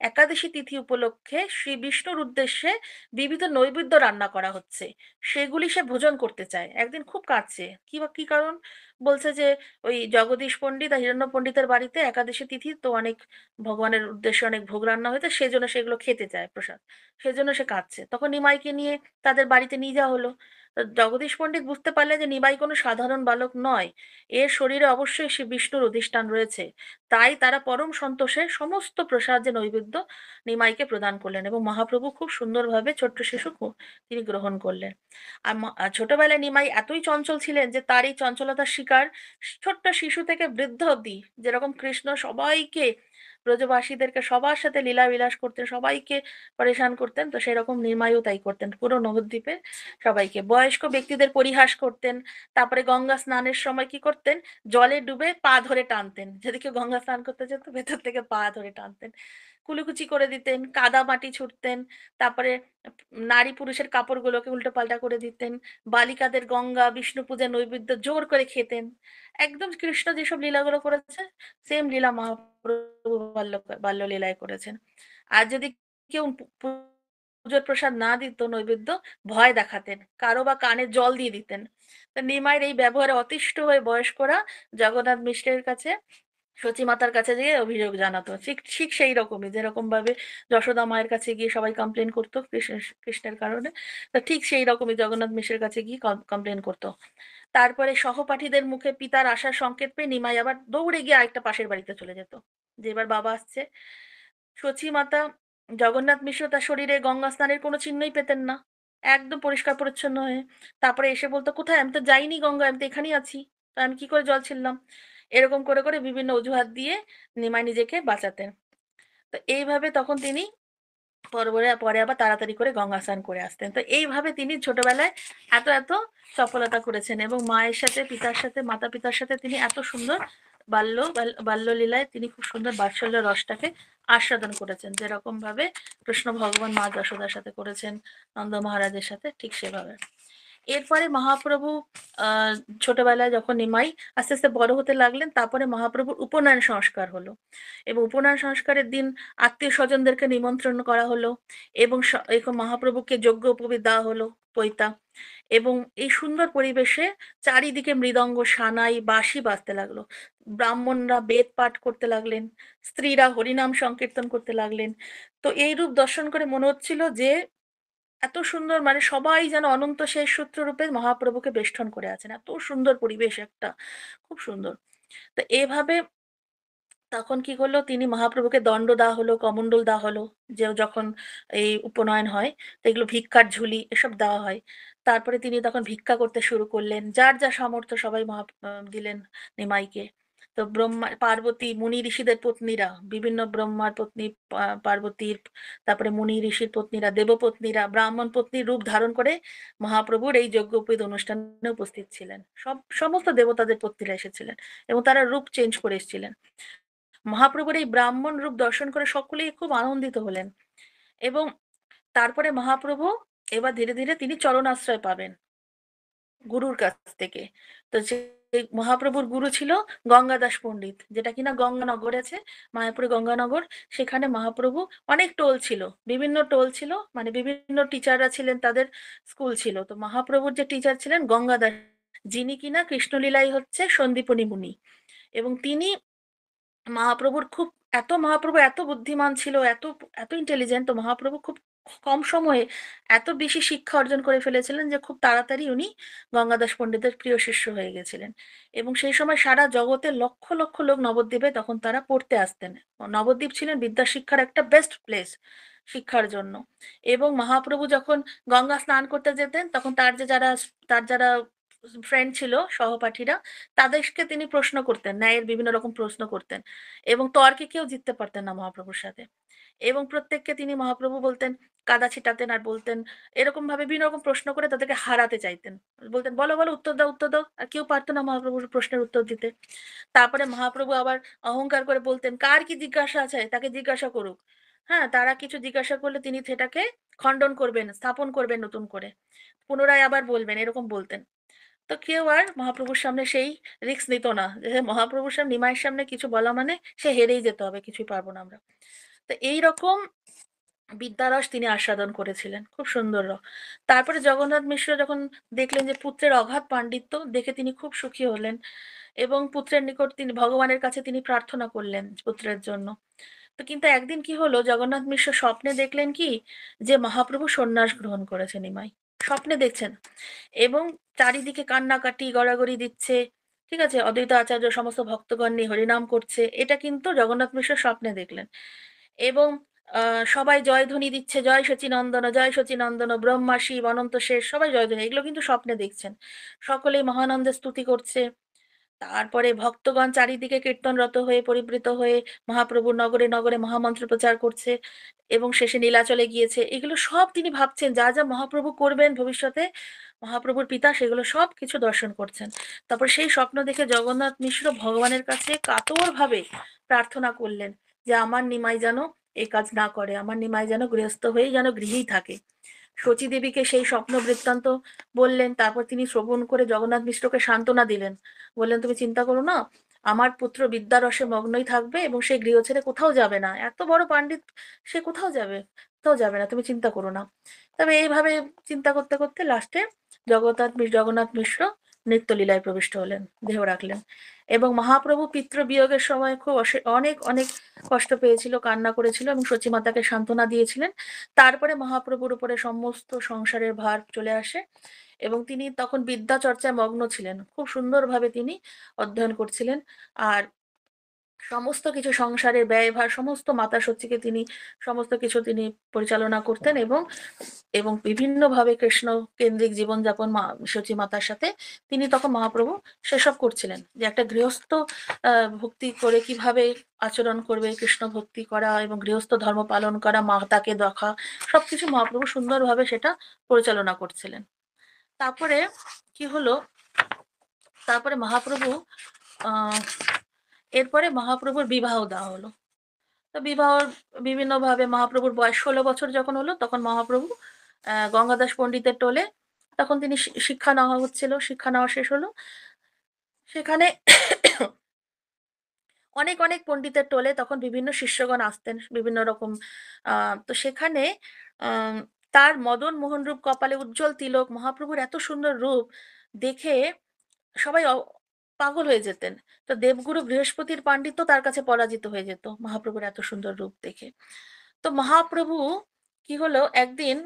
একাদশী তিথি উপলক্ষে শ্রী বিষ্ণুর উদ্দেশ্যে বিবিধ নৈবেদ্য রান্না করা হচ্ছে। সেগুলি সে ভোজন করতে চায়। একদিন খুব কাঁদছে, কি কারণ, বলছে যে ওই জগদীশ পণ্ডিত আর হিরণ্য পণ্ডিতের বাড়িতে একাদশী তিথি তো অনেক ভগবানের উদ্দেশ্যে অনেক ভোগ রান্না হয়েছে, সেজন্য সেগুলো খেতে চায় প্রসাদ। সেজন্য সে কাঁদছে। তখন নিমাইকে নিয়ে তাদের বাড়িতে নিয়ে যাওয়া হলো। তো জগদীশ পণ্ডিত বুঝতে পারলেন যে নিমাই কোনো সাধারণ বালক নয়, এর শরীরে অবশ্যই সে বিষ্ণুর অধিষ্ঠান রয়েছে। তাই তারা পরম সন্তোষে সমস্ত প্রসাদ যে নৈবেদ্য নিমাইকে প্রদান করলেন, এবং মহাপ্রভু খুব সুন্দরভাবে ছোট্ট শিশু তিনি গ্রহণ করলেন। আর ছোটবেলায় নিমাই এতই চঞ্চল ছিলেন যে তার এই চঞ্চলতার শিকার ছোট্ট শিশু থেকে বৃদ্ধ অবধি, যেরকম কৃষ্ণ সবাইকে, ব্রজবাসীদেরকে সবার সাথে লীলা বিলাস করতেন, সবাইকে পরেশান করতেন, তো সেরকম নিমাইও তাই করতেন পুরো নবদ্বীপে সবাইকে। বয়স্ক ব্যক্তিদের পরিহাস করতেন। তারপরে গঙ্গা স্নানের সময় কি করতেন, জলে ডুবে পা ধরে টানতেন, যদি কেউ গঙ্গা স্নান করতে যেত ভেতর থেকে পা ধরে টানতেন। কুলুকুচি করে দিতেন, কাদা মাটি ছুটতেন। তারপরে নারী পুরুষের কাপড়গুলোকে উল্টো পাল্টা করে দিতেন। বালিকাদের গঙ্গা বিষ্ণু পূজা নৈবেদ্য জোর করে খেতেন। একদম কৃষ্ণ যেসব লীলাগুলো করেছে, সেম লীলা মহাপ্রভু বাল্য লীলায় করেছেন। আর যদি কেউ পুজোর প্রসাদ না দিত নৈবেদ্য, ভয় দেখাতেন, কারো বা কানে জল দিয়ে দিতেন। তা নিমাইয়ের এই ব্যবহারে অতিষ্ঠ হয়ে বয়স্করা জগন্নাথ মিশ্রের কাছে সচী মাতার কাছে গিয়ে অভিযোগ জানাতো, ঠিক ঠিক সেই রকমই যেরকম ভাবে যশোদা মায়ের কাছে গিয়ে সবাই কমপ্লেন করতো কৃষ্ণের কারণে, তা ঠিক সেই রকমই জগন্নাথ মিশ্রের কাছে গিয়ে কমপ্লেন করতো। তারপরে সহপাঠীদের মুখে পিতার আসার সংকেত পেয়ে নিমাই আবার দৌড়ে গিয়ে আরেকটা পাশের বাড়িতে চলে যেত, যে এবার বাবা আসছে। সচী মাতা জগন্নাথ মিশ্র তার শরীরে গঙ্গা স্নানের কোনো চিহ্নই পেতেন না, একদম পরিষ্কার পরিচ্ছন্ন হয়ে। তারপরে এসে বলতো, কোথায়, আমি তো যাইনি গঙ্গা, আমি তো এখানেই আছি, তো আমি কি করে জল ছিললাম? এরকম করে করে বিভিন্ন অজুহাত দিয়ে নিমাই নিজেকে বাঁচাতেন। তো এইভাবে তখন তিনি পরে আবার তাড়াতাড়ি করে গঙ্গা স্নান করে আসতেন। তো এইভাবে তিনি ছোটবেলায় এত এত সফলতা করেছেন, এবং মায়ের সাথে, পিতার সাথে, মাতা পিতার সাথে তিনি এত সুন্দর বাল্যলীলায় তিনি খুব সুন্দর বাৎসল্য রসটাকে আস্বাদন করেছেন, যেরকম ভাবে কৃষ্ণ ভগবান মা যশোদার সাথে করেছেন, নন্দ মহারাজের সাথে, ঠিক সেভাবে। এরপরে মহাপ্রভু আহ ছোটবেলায় যখন নিমাই আস্তে আস্তে বড় হতে লাগলেন, তারপরে মহাপ্রভুর উপনয়ন সংস্কার হলো, এবং উপনয়ন সংস্কারের দিন আত্মীয় স্বজনদেরকে নিমন্ত্রণ করা হলো, এবং এরকম মহাপ্রভুকে যজ্ঞ উপবীত দেওয়া হলো, পৈতা। এবং এই সুন্দর পরিবেশে চারিদিকে মৃদঙ্গ, সানাই, বাঁশি বাজতে লাগলো, ব্রাহ্মণরা বেদ পাঠ করতে লাগলেন, স্ত্রীরা হরিনাম সংকীর্তন করতে লাগলেন। তো এই রূপ দর্শন করে মনে হচ্ছিল যে এত সুন্দর, মানে সবাই যেন অনন্ত শেষ সূত্র রূপে মহাপ্রভুকে বেষ্টন করে আছেন, এত সুন্দর পরিবেশ একটা, খুব সুন্দর। তো এভাবে তখন কি করলো, তিনি মহাপ্রভুকে দণ্ড দেওয়া হলো, কমণ্ডল দেওয়া হলো, যে যখন এই উপনয়ন হয়, তো এগুলো ভিক্ষার ঝুলি এসব দেওয়া হয়। তারপরে তিনি তখন ভিক্ষা করতে শুরু করলেন, যার যা সামর্থ্য সবাই দিলেন নিমাইকে। তো ব্রহ্মা, পার্বতী, মুনি ঋষিদের পত্নীরা, বিভিন্ন ব্রহ্মার পত্নী, পার্বতীর, তারপরে মুনি ঋষির পত্নীরা, দেবপত্নীরা, ব্রাহ্মণ পত্নীর রূপ ধারণ করে মহাপ্রভুর এই যজ্ঞোপবীত অনুষ্ঠানে উপস্থিত ছিলেন। সমস্ত দেবতাদের পত্নীরা এসেছিলেন, এবং তারা রূপ চেঞ্জ করে এসেছিলেন। মহাপ্রভুর এই ব্রাহ্মণ রূপ দর্শন করে সকলেই খুব আনন্দিত হলেন, এবং তারপরে মহাপ্রভু এবার ধীরে ধীরে তিনি চরণাশ্রয় পাবেন গুরুর কাছ থেকে। তো সেই মহাপ্রভুর গুরু ছিল গঙ্গাদাস পণ্ডিত, যেটা কিনা গঙ্গানগর আছে, মায়াপুরে গঙ্গানগর। সেখানে মহাপ্রভু, অনেক টোল ছিল, বিভিন্ন টোল ছিল, মানে বিভিন্ন টিচাররা ছিলেন, তাদের স্কুল ছিল। তো মহাপ্রভুর যে টিচার ছিলেন গঙ্গাদাস, যিনি কিনা কৃষ্ণলীলাই হচ্ছে সন্দীপনী মুনি, এবং তিনি মহাপ্রভুর খুব, মহাপ্রভু এত বুদ্ধিমান ছিল, এত এত ইন্টেলিজেন্ট, তো মহাপ্রভু খুব কম সময়ে এত বেশি শিক্ষা অর্জন করে ফেলেছিলেন যে খুব তাড়াতাড়ি উনি গঙ্গাদাস পণ্ডিতের প্রিয় শিষ্য হয়ে গেছিলেন। এবং সেই সময় সারা জগতের লক্ষ লক্ষ লোক নবদ্বীপে তখন তারা পড়তে আসতেন। নবদ্বীপ ছিলেন বিদ্যা শিক্ষার একটা বেস্ট প্লেস শিক্ষার জন্য। এবং মহাপ্রভু যখন গঙ্গা স্নান করতে যেতেন, তখন তার যারা ফ্রেন্ড ছিল, সহপাঠীরা, তাদেরকে তিনি প্রশ্ন করতেন, ন্যায়ের বিভিন্ন রকম প্রশ্ন করতেন, এবং তর্কে কেউ জিততে পারতেন না মহাপ্রভুর সাথে। এবং প্রত্যেককে তিনি, মহাপ্রভু বলতেন, কাদা ছিটাতেন, আর বলতেন এরকম ভাবে বিভিন্ন রকম প্রশ্ন করে তাদেরকে হারাতে চাইতেন, বলতেন বলো বলো, উত্তর দাও উত্তর দাও, আর কেউ পারতো না মহাপ্রভুর প্রশ্নের উত্তর দিতে। তারপরে মহাপ্রভু আবার অহংকার করে বলতেন, কার কি জিজ্ঞাসা আছে তাকে জিজ্ঞাসা করুক। হ্যাঁ, তারা কিছু জিজ্ঞাসা করলে তিনি সেটাকে খণ্ডন করবেন, স্থাপন করবেন নতুন করে, পুনরায় আবার বলবেন, এরকম বলতেন। তো কেউ আর মহাপ্রভুর সামনে সেই রিস্ক নিত না, যে মহাপ্রভুর সামনে, নিমাইয়ের সামনে কিছু বলা মানে সে হেরেই যেতে হবে, কিছুই পারবো না আমরা। তো এইরকম বিদ্যারস তিনি আস্বাদন করেছিলেন, খুব সুন্দর তারপরে জগন্নাথ মিশ্র যখন দেখলেন যে পুত্রের অগাধ পাণ্ডিত্য দেখে তিনি খুব সুখী হলেন, এবং পুত্রের নিকট তিনি ভগবানের কাছে তিনি প্রার্থনা করলেন পুত্রের জন্য। তো কিন্তু একদিন কি হলো, জগন্নাথ মিশ্র স্বপ্নে দেখলেন কি, যে মহাপ্রভু সন্ন্যাস গ্রহণ করেছেন নিমাই, স্বপ্নে দেখছেন, এবং চারিদিকে কান্নাকাটি গড়াগড়ি দিচ্ছে, ঠিক আছে, অদ্বৈত আচার্য সমস্ত ভক্তগণ নিয়ে হরিনাম করছে, এটা কিন্তু জগন্নাথ মিশ্র স্বপ্নে দেখলেন। এবং সবাই জয়ধ্বনি দিচ্ছে, জয় সচিনন্দন, জয় সচিনন্দন, ব্রহ্মা, শিব, অনন্ত শেষ, সবাই জয়ধ্বনি, এগুলো কিন্তু স্বপ্নে দেখছেন। সকলেই মহানন্দে স্তুতি করছে। তারপরে ভক্তগণ চারিদিকে কীর্তনরত হয়ে, পরিবৃত হয়ে মহাপ্রভুর নগরে নগরে মহামন্ত্র প্রচার করছে, এবং শেষে নীলাচলে গিয়েছে। এগুলো সব তিনি ভাবছেন, যা যা মহাপ্রভু করবেন ভবিষ্যতে, মহাপ্রভুর পিতা সেগুলো সব কিছু দর্শন করছেন। তারপর সেই স্বপ্ন দেখে জগন্নাথ মিশ্র ভগবানের কাছে কাতরভাবে প্রার্থনা করলেন, যে আমার নিমাই যেন এই কাজ না করে, আমার নিমাই যেন গৃহস্থ হয়েই যেন গৃহেই থাকে। শচী দেবীকে সেই স্বপ্ন বৃত্তান্ত বললেন। তারপর তিনি শ্রবণ করে জগন্নাথ মিশ্রকে সান্ত্বনা দিলেন, বললেন তুমি চিন্তা করো না, আমার পুত্র বিদ্যারসে মগ্নই থাকবে, এবং সে গৃহ ছেড়ে কোথাও যাবে না, এত বড় পাণ্ডিত, সে কোথাও যাবে না, তুমি চিন্তা করো না। তবে এইভাবে চিন্তা করতে করতে লাস্টে জগন্নাথ মিশ্র নিত্যলীলায় প্রবিষ্ট হলেন, দেহ রাখলেন। এবং মহাপ্রভু পিতৃবিয়োগের সময় খুব অনেক অনেক কষ্ট পেয়েছিল, কান্না করেছিল এবং সচিমাতাকে সান্ত্বনা দিয়েছিলেন। তারপরে মহাপ্রভুর উপরে সমস্ত সংসারের ভার চলে আসে এবং তিনি তখন বিদ্যা চর্চায় মগ্ন ছিলেন। খুব সুন্দরভাবে তিনি অধ্যয়ন করছিলেন। আর সমস্ত কিছু সংসারের ব্যয়ভার সমস্ত মাতা সতীকে তিনি সমস্ত কিছু তিনি পরিচালনা করতেন এবং এবং বিভিন্নভাবে কৃষ্ণ কেন্দ্রিক জীবনযাপন সচী মাতার সাথে তিনি তখন মহাপ্রভু সেসব করছিলেন, যে একটা গৃহস্থ ভক্তি করে কিভাবে আচরণ করবে, কৃষ্ণ ভক্তি করা এবং গৃহস্থ ধর্ম পালন করা, মাতাকে দেখা, সবকিছু মহাপ্রভু সুন্দরভাবে সেটা পরিচালনা করছিলেন। তারপরে কি হলো, তারপরে মহাপ্রভু আহ এরপরে মহাপ্রভুর বিবাহ দেওয়া হলো। তো বিবাহ বিভিন্নভাবে মহাপ্রভুর বয়স 16 বছর যখন হলো, তখন মহাপ্রভু গঙ্গাদাস পণ্ডিতের টোলে তখন তিনি শিক্ষা নেওয়া হচ্ছিল, শিক্ষা নেওয়া শেষ হলো। সেখানে অনেক অনেক পণ্ডিতের টোলে তখন বিভিন্ন শিষ্যগণ আসতেন বিভিন্ন রকম। তো সেখানে আহ, তার মদন মোহন রূপ, কপালে উজ্জ্বল তিলক, মহাপ্রভুর এত সুন্দর রূপ দেখে সবাই পাগল হয়ে যেতেন। তো দেবগুরু বৃহস্পতির পাণ্ডিত্য তার কাছে পরাজিত হয়ে যেত মহাপ্রভুর এত সুন্দর রূপ দেখে। তো মহাপ্রভু কি হলো, একদিন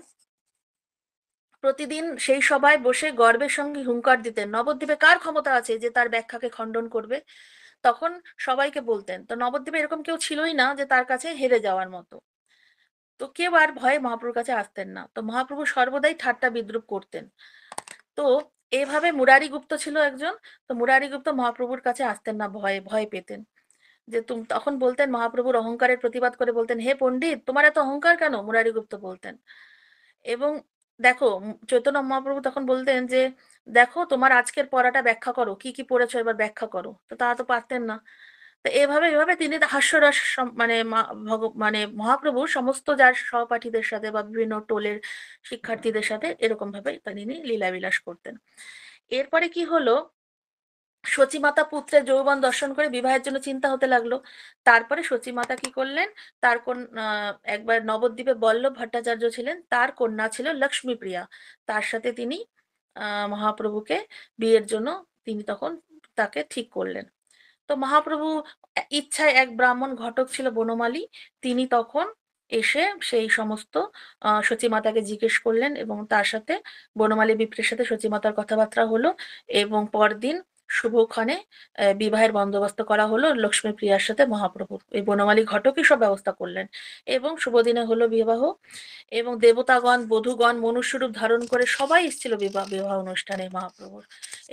প্রতিদিন সেই সভায় বসে গর্বের সঙ্গে হুঙ্কার দিতেন, নবদ্বীপে কার ক্ষমতা আছে যে তার ব্যাখ্যাকে খণ্ডন করবে। তখন সবাইকে বলতেন, তো নবদ্বীপে এরকম কেউ ছিলই না যে তার কাছে হেরে যাওয়ার মতো। তো কেউ আর ভয়ে মহাপ্রভুর কাছে আসতেন না। তো মহাপ্রভু সর্বদাই ঠাট্টা বিদ্রুপ করতেন। তো এইভাবে মুরারি গুপ্ত ছিল একজন। তো মুরারি গুপ্ত মহাপ্রভুর কাছে আসতেন না, ভয়ে ভয় পেতেন। যে তখন বলতেন, মহাপ্রভুর অহংকারের প্রতিবাদ করে বলতেন, হে পণ্ডিত, তোমার এত অহংকার কেন? মুরারি গুপ্ত বলতেন। এবং দেখো, চৈতন্য মহাপ্রভু তখন বলতেন যে, দেখো তোমার আজকের পড়াটা ব্যাখ্যা করো, কি কি পড়েছো এবার ব্যাখ্যা করো। তো তারা তো পারতেন না। তো এভাবে এভাবে তিনি হাস্যরস মানে মানে মহাপ্রভু সমস্ত যার সহপাঠীদের সাথে বা বিভিন্ন টোলের শিক্ষার্থীদের সাথে এরকম ভাবে তিনি লীলা বিলাস করতেন। এরপরে কি হলো, সচিমাতা পুত্রের যৌবন দর্শন করে বিবাহের জন্য চিন্তা হতে লাগলো। তারপরে সচিমাতা কি করলেন, তার একবার নবদ্বীপে বল্লভ ভট্টাচার্য ছিলেন, তার কন্যা ছিল লক্ষ্মীপ্রিয়া। তার সাথে তিনি মহাপ্রভুকে বিয়ের জন্য তিনি তখন তাকে ঠিক করলেন। তো মহাপ্রভু ইচ্ছায়, এক ব্রাহ্মণ ঘটক ছিল বনমালী, তিনি তখন এসে সেই সমস্ত সচিমাতাকে জিজ্ঞেস করলেন এবং তার সাথে বনমালী বিপ্রের সাথে সচিমাতার কথাবার্তা হলো। এবং পরদিন শুভক্ষণে বিবাহের বন্দোবস্ত করা হলো লক্ষ্মীপ্রিয়ার সাথে মহাপ্রভুর। এই বনমালী ঘটকই সব ব্যবস্থা করলেন এবং শুভদিনে হলো বিবাহ। এবং দেবতাগণ, বধূগণ মনুষ্যরূপ ধারণ করে সবাই এসেছিল বিবাহ বিবাহ অনুষ্ঠানে মহাপ্রভুর।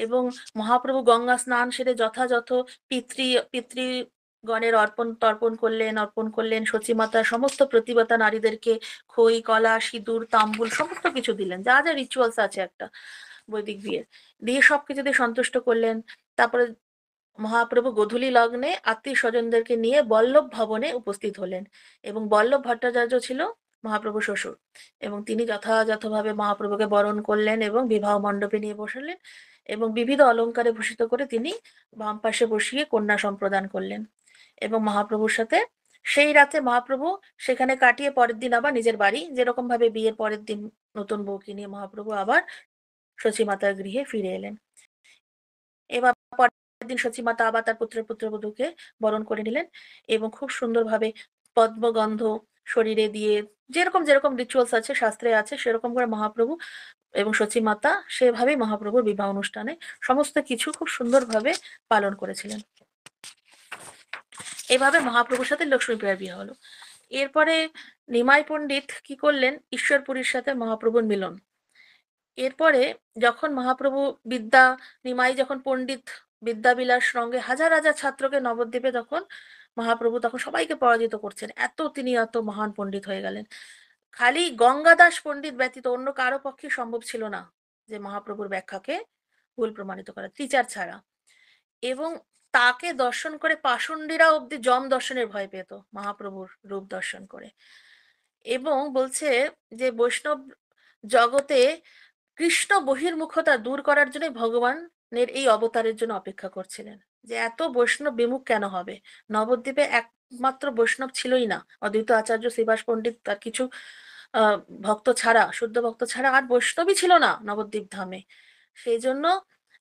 এবং মহাপ্রভু গঙ্গা স্নান সেরে যথাযথ পিতৃগণের তর্পণ করলেন, অর্পণ করলেন। সচিমাতা সমস্ত প্রতিবতা নারীদেরকে খই, কলা, সিঁদুর, তাম্বুল সমস্ত কিছু দিলেন, যা যা রিচুয়ালস আছে একটা বৈদিক বিয়ের, দিয়ে সবকিছু দিয়ে সন্তুষ্ট করলেন। তারপরে মহাপ্রভু গোধূলি লগ্নে আত্মীয় স্বজনদেরকে নিয়ে বল্লভ ভবনে উপস্থিত হলেন এবং বল্লভ ভট্টাচার্য ছিল মহাপ্রভু শ্বশুর। এবং তিনি যথাযথভাবে মহাপ্রভুকে বরণ করলেন এবং বিবাহ মণ্ডপে নিয়ে বসালেন এবং বিবিধ অলঙ্কারে ভূষিত করে তিনি বাম পাশে বসিয়ে কন্যা সম্প্রদান করলেন। এবং মহাপ্রভুর সাথে সেই রাতে মহাপ্রভু সেখানে কাটিয়ে পরের দিন আবার নিজের বাড়ি, যেরকম ভাবে বিয়ের পরের দিন নতুন বউকে নিয়ে মহাপ্রভু আবার সচিমাতার গৃহে ফিরে এলেন। এবার পরের দিন সচিমাতা আবার তার পুত্রবধূকে বরণ করে নিলেন এবং খুব সুন্দরভাবে পদ্মগন্ধ শরীরে দিয়ে, যেরকম যেরকম রিচুয়ালস আছে শাস্ত্রে আছে সেরকম করে মহাপ্রভু এবং সচিমাতা সেভাবেই মহাপ্রভুর বিবাহ অনুষ্ঠানে সমস্ত কিছু খুব সুন্দরভাবে পালন করেছিলেন। এভাবে মহাপ্রভুর সাথে লক্ষ্মীপ্রিয়ার বিয়ে হলো। এরপরে নিমাই পণ্ডিত কি করলেন, ঈশ্বরপুরীর সাথে মহাপ্রভুর মিলন। এরপরে যখন মহাপ্রভু বিদ্যা নিমাই যখন পণ্ডিত বিদ্যাবিলাস সঙ্গে হাজার হাজার ছাত্রকে নবদ্বীপে, তখন মহাপ্রভু তখন সবাইকে পরাজিত করছেন, তিনি এত মহান পণ্ডিত হয়ে গেলেন। খালি গঙ্গাদাস পণ্ডিত ব্যতীত অন্য কারো পক্ষে সম্ভব ছিল না যে মহাপ্রভুর ব্যাখ্যাকে ভুল প্রমাণিত করা, টিচার ছাড়া। এবং তাকে দর্শন করে পাষণ্ডীরা অব্দি যম দর্শনের ভয় পেত মহাপ্রভুর রূপ দর্শন করে। এবং বলছে যে বৈষ্ণব জগতে কৃষ্ণ বহির্মুখতা দূর করার জন্য ভগবানের এই অবতারের জন্য অপেক্ষা করছিলেন, যে এত বৈষ্ণব বিমুখ কেন হবে। নবদ্বীপে একমাত্র বৈষ্ণব ছিলই না, অদ্বৈত আচার্য শ্রীবাস পণ্ডিত তার কিছু ভক্ত ছাড়া, শুদ্ধ ভক্ত ছাড়া আর বৈষ্ণবই ছিল না নবদ্বীপ ধামে। সেই জন্য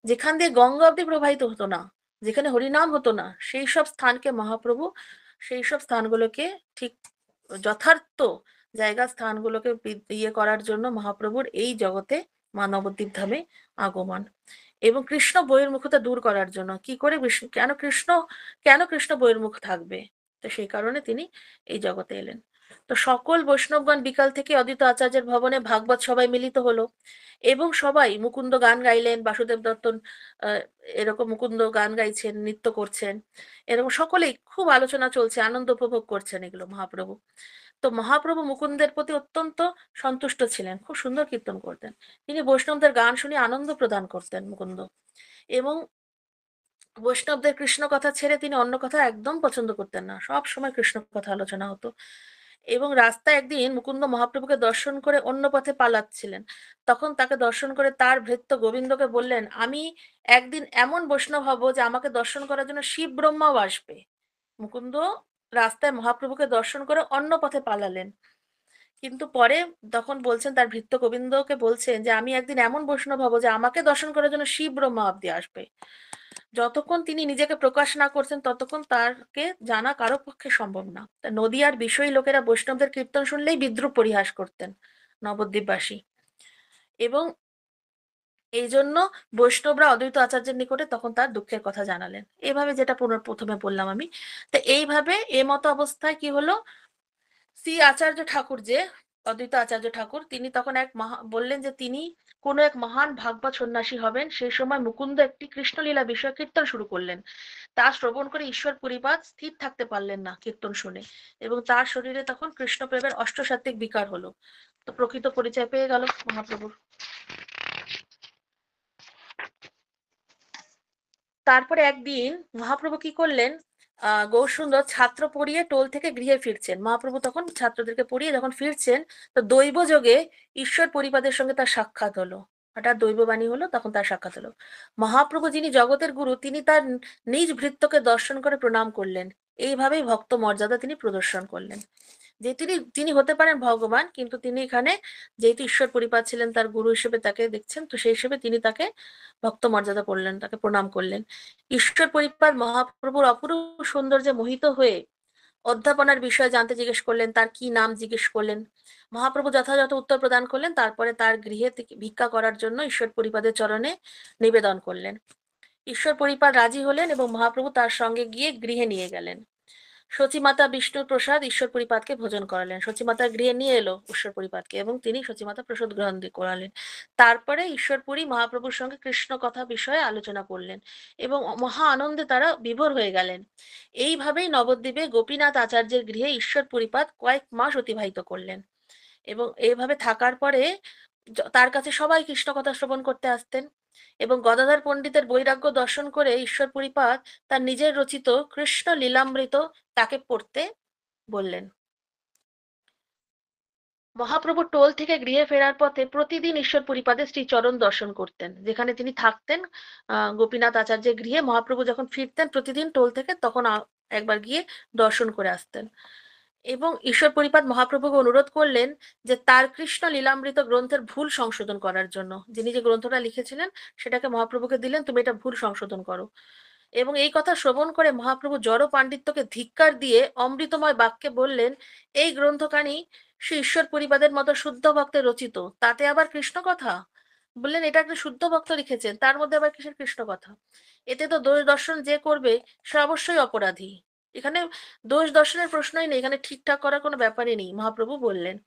যেখান দিয়ে গঙ্গা অব্দি প্রবাহিত হতো না, যেখানে হরিনাম হতো না, সেই সব স্থানকে মহাপ্রভু, সেই সব স্থানগুলোকে ঠিক যথার্থ জায়গা স্থানগুলোকে ইয়ে করার জন্য মহাপ্রভুর এই জগতে মানবদ্বীপ ধামে আগমন। এবং কৃষ্ণ বহির্মুখতা দূর করার জন্য, কি করে কেন কৃষ্ণ বহির্মুখ থাকবে, তো সেই কারণে তিনি এই জগতে এলেন। তো সকল বৈষ্ণবগণ বিকাল থেকে অদ্বৈত আচার্যের ভবনে ভাগবত সবাই মিলিত হলো, এবং সবাই মুকুন্দ গান গাইলেন। বাসুদেব দত্ত আহ, এরকম মুকুন্দ গান গাইছেন, নৃত্য করছেন, এরকম সকলেই খুব আলোচনা চলছে, আনন্দ উপভোগ করছেন এগুলো মহাপ্রভু। তো মহাপ্রভু মুকুন্দের প্রতি অত্যন্ত সন্তুষ্ট ছিলেন, খুব সুন্দর কীর্তন করতেন। তিনি বৈষ্ণবদের গান শুনে আনন্দ প্রদান করতেন মুকুন্দ। এবং বৈষ্ণবদের কৃষ্ণ কথা ছেড়ে তিনি অন্য কথা একদম পছন্দ করতেন না, সব সময় কৃষ্ণ কথা আলোচনা হতো। এবং রাস্তায় একদিন মুকুন্দ মহাপ্রভুকে দর্শন করে অন্য পথে পালাচ্ছিলেন, তখন তাকে দর্শন করে তার ভৃত্য গোবিন্দকে বললেন, আমি একদিন এমন বৈষ্ণব হব যে আমাকে দর্শন করার জন্য শিব ব্রহ্মাও আসবে। মুকুন্দ রাস্তায় মহাপ্রভুকে দর্শন করে অন্য পথে পালালেন, কিন্তু পরে তখন বলছেন, তার ভৃত্য গোবিন্দকে বলছেন যে আমি একদিন এমন বৈষ্ণব হব যে আমাকে দর্শন করার জন্য শিব ব্রহ্মা অব্দি আসবে। যতক্ষণ তিনি নিজেকে প্রকাশ না করছেন ততক্ষণ তাকে জানা কারো পক্ষে সম্ভব না। তা নদীয়ার বিষয়ী লোকেরা বৈষ্ণবদের কীর্তন শুনলেই বিদ্রুপ পরিহাস করতেন নবদ্বীপবাসী। এবং এই জন্য বৈষ্ণবরা অদ্বৈত আচার্যের নিকটে তখন তার দুঃখের কথা জানালেন, এভাবে যেটা প্রথমে বললাম আমি। তো এইভাবে মতো অবস্থায় কি হলো, শ্রী আচার্য ঠাকুর, যে অদ্বৈত আচার্য ঠাকুর, তিনি তখন বললেন যে তিনি কোনো এক মহান ভাগবত সন্ন্যাসী হবেন। সেই সময় মুকুন্দ একটি কৃষ্ণলীলা বিষয় কীর্তন শুরু করলেন। তা শ্রবণ করে ঈশ্বর পরিপাদ স্থির থাকতে পারলেন না কীর্তন শুনে, এবং তার শরীরে তখন কৃষ্ণ প্রেমের অষ্টসাত্ত্বিক বিকার হলো। তো প্রকৃত পরিচয় পেয়ে গেল মহাপ্রভুর। তারপরে একদিন মহাপ্রভু কি করলেন, গৌরসুন্দর ছাত্র পড়িয়ে টোল থেকে গৃহে ফিরছেন। মহাপ্রভু তখন ছাত্রদেরকে পড়িয়ে যখন ফিরছেন, তো দৈব যোগে ঈশ্বর পরিপাদের সঙ্গে তার সাক্ষাৎ হলো। হঠাৎ দৈববাণী হলো, তখন তার সাক্ষাৎ হলো। মহাপ্রভু যিনি জগতের গুরু, তিনি তার নিজ ভৃত্যকে দর্শন করে প্রণাম করলেন। এইভাবেই ভক্ত মর্যাদা তিনি প্রদর্শন করলেন, যে তিনি তিনি হতে পারেন ভগবান, কিন্তু তিনি এখানে যেহেতু ঈশ্বর পরিপাদ ছিলেন, তার গুরু হিসেবে তাকে দেখছেন, তো সেই হিসেবে তিনি তাকে ভক্ত মর্যাদা করলেন, তাকে প্রণাম করলেন। ঈশ্বর পরিপাদ মহাপ্রভুর অপরূপ সৌন্দর্যে মোহিত হয়ে অধ্যাপনার বিষয়ে জানতে জিজ্ঞেস করলেন, তার কি নাম জিজ্ঞেস করলেন। মহাপ্রভু যথাযথ উত্তর প্রদান করলেন। তারপরে তার গৃহে থেকে ভিক্ষা করার জন্য ঈশ্বর পরিপাদের চরণে নিবেদন করলেন। ঈশ্বর পরিপাদ রাজি হলেন এবং মহাপ্রভু তার সঙ্গে গিয়ে গৃহে নিয়ে গেলেন। সচিমাতা বিষ্ণুর প্রসাদ ঈশ্বর পরিপাদকে ভোজন করালেন। সচিমাতার গৃহে নিয়ে এলো ঈশ্বর পরিপাদকে, এবং তিনি সচিমাতা প্রসাদ গ্রহণ করালেন। তারপরে ঈশ্বরপুরী মহাপ্রভুর সঙ্গে কৃষ্ণ কথা বিষয়ে আলোচনা করলেন, এবং মহা আনন্দে তারা বিভোর হয়ে গেলেন। এইভাবেই নবদ্বীপে গোপীনাথ আচার্যের গৃহে ঈশ্বর পরিপাদ কয়েক মাস অতিবাহিত করলেন। এবং এইভাবে থাকার পরে তার কাছে সবাই কৃষ্ণ কথা শ্রবণ করতে আসতেন। এবং গদাধর পণ্ডিতের বৈরাগ্য দর্শন করে ঈশ্বর পরিপাদ তার নিজের রচিত কৃষ্ণ লীলামৃত তাকে পড়তে বললেন। মহাপ্রভু টোল থেকে গৃহে ফেরার পথে প্রতিদিন ঈশ্বর পরিপাদের শ্রীচরণ দর্শন করতেন, যেখানে তিনি থাকতেন। গোপীনাথ আচার্যের গৃহে মহাপ্রভু যখন ফিরতেন প্রতিদিন টোল থেকে, তখন একবার গিয়ে দর্শন করে আসতেন। এবং ঈশ্বর পরিপাদ মহাপ্রভুকে অনুরোধ করলেন যে তার কৃষ্ণ লীলামৃত গ্রন্থের ভুল সংশোধন করার জন্য। যিনি যে গ্রন্থটা লিখেছিলেন সেটাকে মহাপ্রভুকে দিলেন, তুমি এটা ভুল সংশোধন করো। এবং এই কথা শ্রবণ করে মহাপ্রভু জড় পাণ্ডিত্যকে ধিক্কার দিয়ে অমৃতময় বাক্যে বললেন, এই গ্রন্থখানি শ্রী ঈশ্বর পরিবাদের মতো শুদ্ধ ভক্তের রচিত, তাতে আবার কৃষ্ণ কথা। বললেন এটা একটা শুদ্ধ ভক্ত লিখেছেন, তার মধ্যে আবার কিসের কৃষ্ণ কথা? এতে তো দোষ দর্শন যে করবে সে অবশ্যই অপরাধী। এখানে দোষ দর্শনের প্রশ্নই নেই, এখানে ঠিকঠাক করার কোনো ব্যাপারই নেই, মহাপ্রভু বললেন।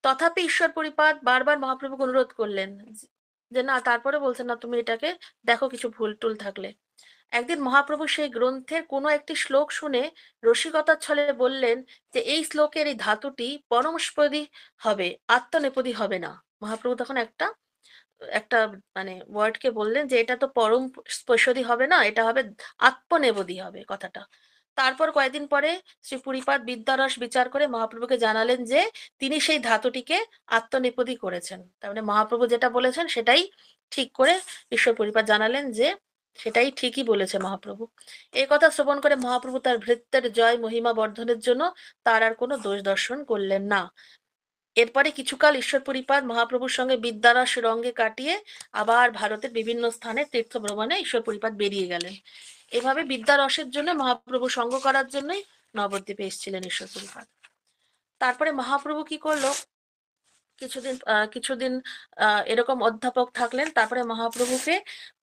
তথাপি ঈশ্বর পরিপাদ বারবার মহাপ্রভুকে অনুরোধ করলেন যে না, তারপরে বলছেন না, তুমি এটাকে দেখো কিছু ভুল টুল থাকলে। একদিন মহাপ্রভু সেই গ্রন্থের কোনো একটি শ্লোক শুনে রসিকতার ছলে বললেন যে এই শ্লোকের এই ধাতুটি পরমস্পদী হবে, আত্মনেপদী হবে না। মহাপ্রভু তখন একটা একটা মানে ওয়ার্ডকে বললেন যে এটা তো পরম স্পর্শদী হবে না, এটা হবে আত্মনেপদী হবে কথাটা। তারপর কয়েকদিন পরে শ্রী পুরীপাদ বিদ্যারস বিচার করে মহাপ্রভুকে জানালেন যে তিনি সেই ধাতুটিকে আত্মনেপদী করেছেন। তার মানে মহাপ্রভু যেটা বলেছেন সেটাই ঠিক করে ঈশ্বর পরিপাদ জানালেন যে সেটাই ঠিকই বলেছে মহাপ্রভু। এই কথা শ্রবণ করে মহাপ্রভু তার ভৃত্যের জয় মহিমা বর্ধনের জন্য তার আর কোনো দোষ দর্শন করলেন না। এরপরে কিছুকাল ঈশ্বর পরিপাদ মহাপ্রভুর সঙ্গে বিদ্যারস রঙ্গে কাটিয়ে আবার ভারতের বিভিন্ন স্থানে তীর্থ ভ্রমণে ঈশ্বর পরিপাদ বেরিয়ে গেলেন। এভাবে বিদ্যারসের জন্য মহাপ্রভু সঙ্গ করার জন্যই নবদ্বীপে এসেছিলেন ঈশ্বর পরিপাদ। তারপরে মহাপ্রভু কি করলো, কিছুদিন এরকম অধ্যাপক থাকলেন। তারপরে মহাপ্রভুকে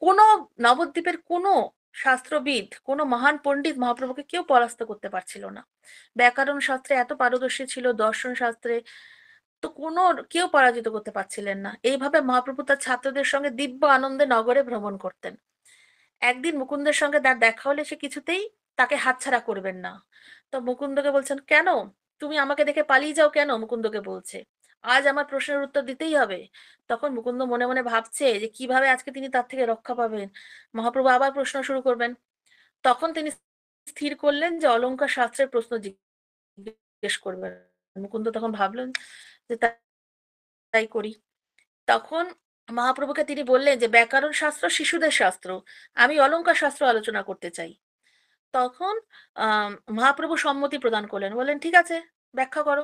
কোনো নবদ্বীপের কোনো শাস্ত্রবিদ, কোনো মহান পণ্ডিত মহাপ্রভুকে কেউ পরাস্ত করতে পারছিল না। ব্যাকরণ শাস্ত্রে এত পারদর্শী ছিল, দর্শন শাস্ত্রে তো কোনো কেউ পরাজিত করতে পারছিলেন না। এইভাবে মহাপ্রভু তার ছাত্রদের সঙ্গে দিব্য আনন্দে নগরে ভ্রমণ করতেন। একদিন মুকুন্দের সঙ্গে তার দেখা হলে সে কিছুতেই তাকে হাতছাড়া করবেন না। তো মুকুন্দকে বলছেন, কেন তুমি আমাকে দেখে পালিয়ে যাও কেন? মুকুন্দকে বলছে, আজ আমার প্রশ্নের উত্তর দিতেই হবে। তখন মুকুন্দ মনে মনে ভাবছে যে কিভাবে আজকে তিনি তার থেকে রক্ষা পাবেন। মহাপ্রভু আবার প্রশ্ন শুরু করবেন। তখন তিনি স্থির করলেন যে অলংকার শাস্ত্রের প্রশ্ন জিজ্ঞেস করবেন। মুকুন্দ তখন ভাবলেন যে তাই করি। তখন মহাপ্রভুকে তিনি বললেন যে ব্যাকরণ শাস্ত্র শিশুদের শাস্ত্র, আমি অলংকার শাস্ত্র আলোচনা করতে চাই। তখন মহাপ্রভু সম্মতি প্রদান করলেন, বললেন ঠিক আছে, ব্যাখ্যা করো।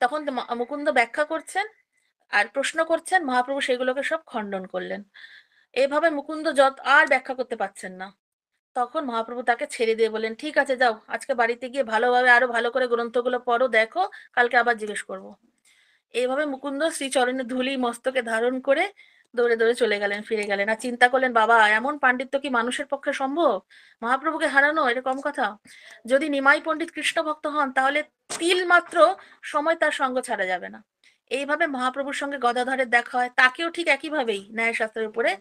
তখন মুকুন্দ ব্যাখ্যা করছেন আর প্রশ্ন করছেন, মহাপ্রভু সেগুলোকে সব খণ্ডন করলেন। এভাবে মুকুন্দ আর ব্যাখ্যা করতে পারছেন না। তখন মহাপ্রভু তাকে ছেড়ে দিয়ে বললেন, ঠিক আছে যাও, আজকে বাড়িতে গিয়ে ভালোভাবে আরো ভালো করে গ্রন্থগুলো পড়ো, দেখো, কালকে আবার জিজ্ঞেস করবো। এইভাবে মুকুন্দ শ্রীচরণে ধুলি মস্তকে ধারণ করে দৌড়ে দৌড়ে চলে গেলেন, ফিরে গেলেন। আর চিন্তা করলেন, বাবা এমন পাণ্ডিত্য কি মানুষের পক্ষে সম্ভব? মহাপ্রভুকে হারানো এটা কম কথা। যদি নিমাই পণ্ডিত কৃষ্ণ ভক্ত হন তাহলে তিল মাত্র সময় তার সঙ্গ ছাড়া যাবে না। এইভাবে মহাপ্রভুর সঙ্গে গদাধরের দেখা হয়, তাকেও ঠিক একইভাবেই ন্যায় শাস্ত্রের উপরে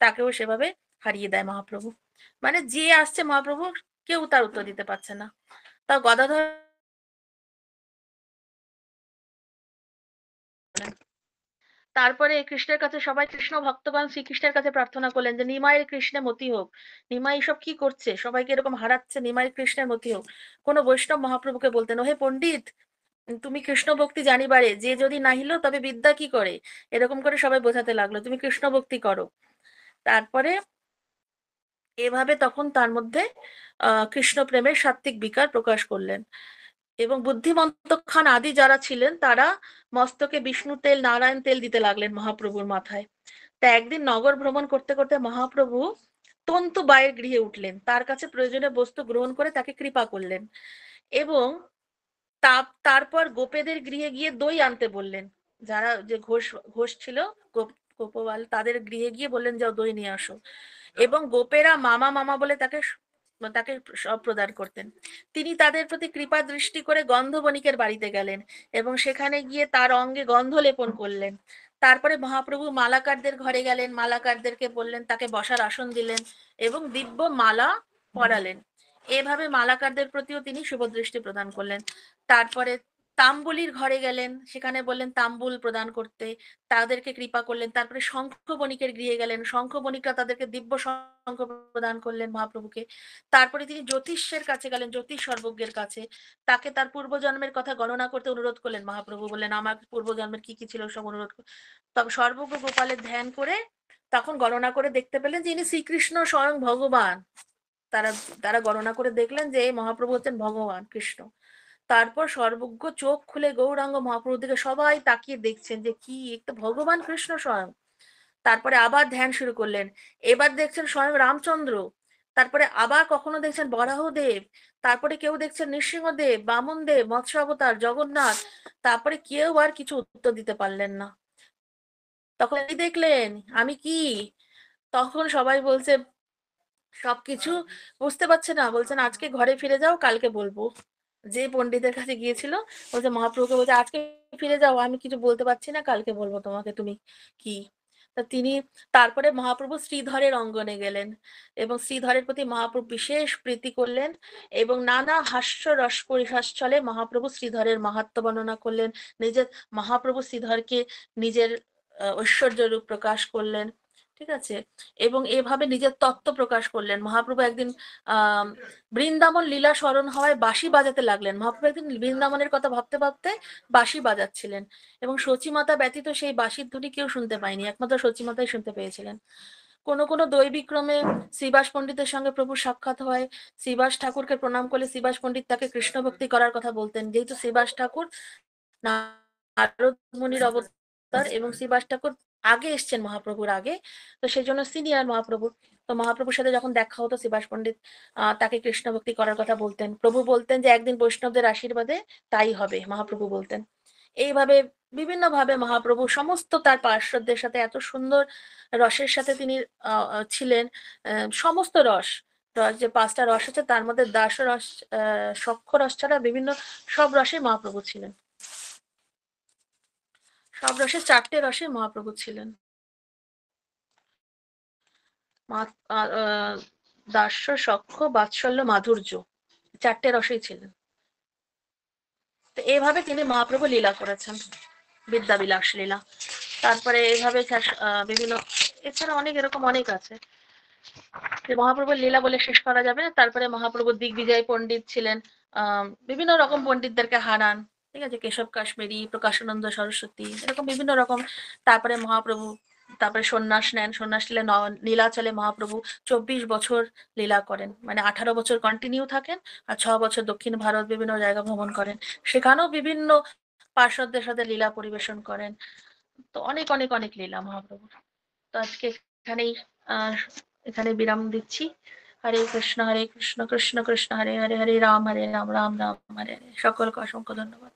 তাকেও সেভাবে হারিয়ে দেয় মহাপ্রভু। মানে যে আসছে মহাপ্রভু কেউ তার উত্তর দিতে পারছে না। তা গদাধর তারপরে কৃষ্ণের কাছে সবাই, কৃষ্ণ ভক্তগণ শ্রীকৃষ্ণের কাছে প্রার্থনা করলেন যে নিমাইয়ের কৃষ্ণে মতি হোক। নিমাই এসব কি করছে, সবাইকে এরকম হারাচ্ছে, নিমাইয়ের কৃষ্ণের মতি হোক। কোন বৈষ্ণব মহাপ্রভুকে বলতেন, ওহে পণ্ডিত, তুমি কৃষ্ণ ভক্তি জানিবারে, যে যদি নাহিল তবে বিদ্যা কি করে, এরকম করে সবাই বোঝাতে লাগলো, তুমি কৃষ্ণ ভক্তি করো। তারপরে এভাবে তখন তার মধ্যে কৃষ্ণ প্রেমের সাত্ত্বিক বিকার প্রকাশ করলেন। এবং বুদ্ধিমন্ত খান আদি যারা ছিলেন তারা মস্তকে বিষ্ণু তেল নারায়ণ তেল দিতে লাগলেন মহাপ্রভুর মাথায়। তা একদিন নগর ভ্রমণ করতে করতে মহাপ্রভু তন্তু বায়ের গৃহে উঠলেন, তার কাছে প্রয়োজনীয় বস্তু গ্রহণ করে তাকে কৃপা করলেন এবং তারপর গোপেদের গৃহে গিয়ে দই আনতে বললেন। যারা যে ঘোষ ঘোষ ছিল, গোপবাল, তাদের গৃহে গিয়ে বললেন যাও দই নিয়ে আসো। এবং গোপেরা মামা মামা বলে তাকে তাকে সব প্রদান করতেন। তিনি তাদের প্রতি কৃপা দৃষ্টি করে গন্ধবণিকের বাড়িতে গেলেন এবং সেখানে গিয়ে তার অঙ্গে গন্ধ লেপন করলেন। তারপরে মহাপ্রভু মালাকারদের ঘরে গেলেন, মালাকারদেরকে বললেন, তাকে বসার আসন দিলেন এবং দিব্য মালা পরালেন। এভাবে মালাকারদের প্রতিও তিনি শুভদৃষ্টি প্রদান করলেন। তারপরে তাম্বুলির ঘরে গেলেন, সেখানে বললেন তাম্বুল প্রদান করতে, তাদেরকে কৃপা করলেন। তারপরে শঙ্খ বণিকের গৃহে গেলেন, শঙ্খ বণিকরা তাদেরকে দিব্য শঙ্খ প্রদান করলেন মহাপ্রভুকে। তারপরে তিনি জ্যোতিষের কাছে গেলেন, জ্যোতিষ সর্বজ্ঞের কাছে, তাকে তার পূর্বজন্মের কথা গণনা করতে অনুরোধ করলেন। মহাপ্রভু বললেন, আমার পূর্বজন্মের কি কি ছিল সব অনুরোধ। তবে সর্বজ্ঞ গোপালের ধ্যান করে তখন গণনা করে দেখতে পেলেন যে ইনি শ্রীকৃষ্ণ স্বয়ং ভগবান। তারা তারা গণনা করে দেখলেন যে এই মহাপ্রভু হচ্ছেন ভগবান কৃষ্ণ। তারপর সর্বজ্ঞ চোখ খুলে গৌরাঙ্গ মহাপ্রভুর দিকে সবাই তাকিয়ে দেখছেন যে কি একটা ভগবান কৃষ্ণ স্বয়ং। তারপরে আবার ধ্যান শুরু করলেন, এবার দেখছেন স্বয়ং রামচন্দ্র। তারপরে আবার কখনো দেখছেন বরাহদেব, তারপরে কেউ দেখছেন নৃসিংহদেব, বামনদেব, মৎস্য অবতার, জগন্নাথ। তারপরে কেউ আর কিছু উত্তর দিতে পারলেন না। তখন এই দেখলেন আমি কি? তখন সবাই বলছে, সবকিছু বুঝতে পারছে না, বলছেন আজকে ঘরে ফিরে যাও, কালকে বলবো। যে পণ্ডিতের কাছে গিয়েছিল বলছে, মহাপ্রভুকে বলছে আজকে ফিরে যাও, আমি কিছু বলতে পারছি না, কালকে বলবো তোমাকে তুমি কি। তা তিনি তারপরে মহাপ্রভু শ্রীধরের অঙ্গনে গেলেন এবং শ্রীধরের প্রতি মহাপ্রভু বিশেষ প্রীতি করলেন এবং নানা হাস্য রস পরিহাস ছলে মহাপ্রভু শ্রীধরের মাহাত্ম্য বর্ণনা করলেন। নিজের মহাপ্রভু শ্রীধরকে নিজের ঐশ্বর্য রূপ প্রকাশ করলেন, ঠিক আছে, এবং এভাবে নিজের তত্ত্ব প্রকাশ করলেন। মহাপ্রভু একদিন আহ বৃন্দাবন লীলা স্মরণ হওয়ায় বাঁশি বাজাতে লাগলেন। মহাপ্রভু একদিন বৃন্দাবনের কথা ভাবতে ভাবতে বাঁশি বাজাচ্ছিলেন এবং সচিমাতা ব্যতীত সেই বাঁশির ধ্বনি কেউ শুনতে পায়নি, একমাত্র সচিমাতাই শুনতে পেয়েছিলেন। কোনো কোনো দৈবিক্রমে শ্রীবাস পণ্ডিতের সঙ্গে প্রভুর সাক্ষাৎ হয়। শ্রীবাস ঠাকুরকে প্রণাম করলে শ্রীবাস পণ্ডিত তাকে কৃষ্ণ ভক্তি করার কথা বলতেন। যেহেতু শ্রীবাস ঠাকুর নারদ মুনির অবতার এবং শ্রীবাস ঠাকুর আগে এসছেন মহাপ্রভুর আগে, তো সেই জন্য সিনিয়র মহাপ্রভু। তো মহাপ্রভুর সাথে যখন দেখা হতো শ্রীবাস পণ্ডিত তাকে কৃষ্ণ ভক্তি করার কথা বলতেন। প্রভু বলতেন যে একদিন বৈষ্ণবদের আশীর্বাদে তাই হবে, মহাপ্রভু বলতেন। এইভাবে বিভিন্ন ভাবে মহাপ্রভু সমস্ত তার পার্শ্বদের সাথে এত সুন্দর রসের সাথে তিনি ছিলেন। সমস্ত রস, যে 5টা রস আছে তার মধ্যে দাস রস, সখ্য রস ছাড়া বিভিন্ন সব রসে মহাপ্রভু ছিলেন। সব রসে 4টে রসে মহাপ্রভু ছিলেন। দাস্য, সখ্য, বাৎসল্য, মাধুর্য, 4টে রসেই ছিলেন। তো এইভাবে তিনি মহাপ্রভু লীলা করেছেন, বিদ্যাবিলাস লীলা। তারপরে এইভাবে বিভিন্ন, এছাড়া অনেক এরকম অনেক আছে যে মহাপ্রভুর লীলা বলে শেষ করা যাবে না। তারপরে মহাপ্রভু দিগ্বিজয় পণ্ডিত ছিলেন, বিভিন্ন রকম পণ্ডিতদেরকে হারান, ঠিক আছে, কেশব কাশ্মীরি, প্রকাশানন্দ সরস্বতী, এরকম বিভিন্ন রকম। তারপরে মহাপ্রভু তারপরে সন্ন্যাস নেন, সন্ন্যাস নিলে নীলাচলে মহাপ্রভু 24 বছর লীলা করেন, মানে 18 বছর কন্টিনিউ থাকেন আর 6 বছর দক্ষিণ ভারত বিভিন্ন জায়গা ভ্রমণ করেন, সেখানেও বিভিন্ন পার্শ্বদের সাথে লীলা পরিবেশন করেন। তো অনেক অনেক অনেক লীলা মহাপ্রভুর। তো আজকে এখানেই আহ এখানে বিরাম দিচ্ছি। হরে কৃষ্ণ কৃষ্ণ কৃষ্ণ হরে হরে, হরে রাম রাম রাম হরে হরে। সকলকে অসংখ্য ধন্যবাদ।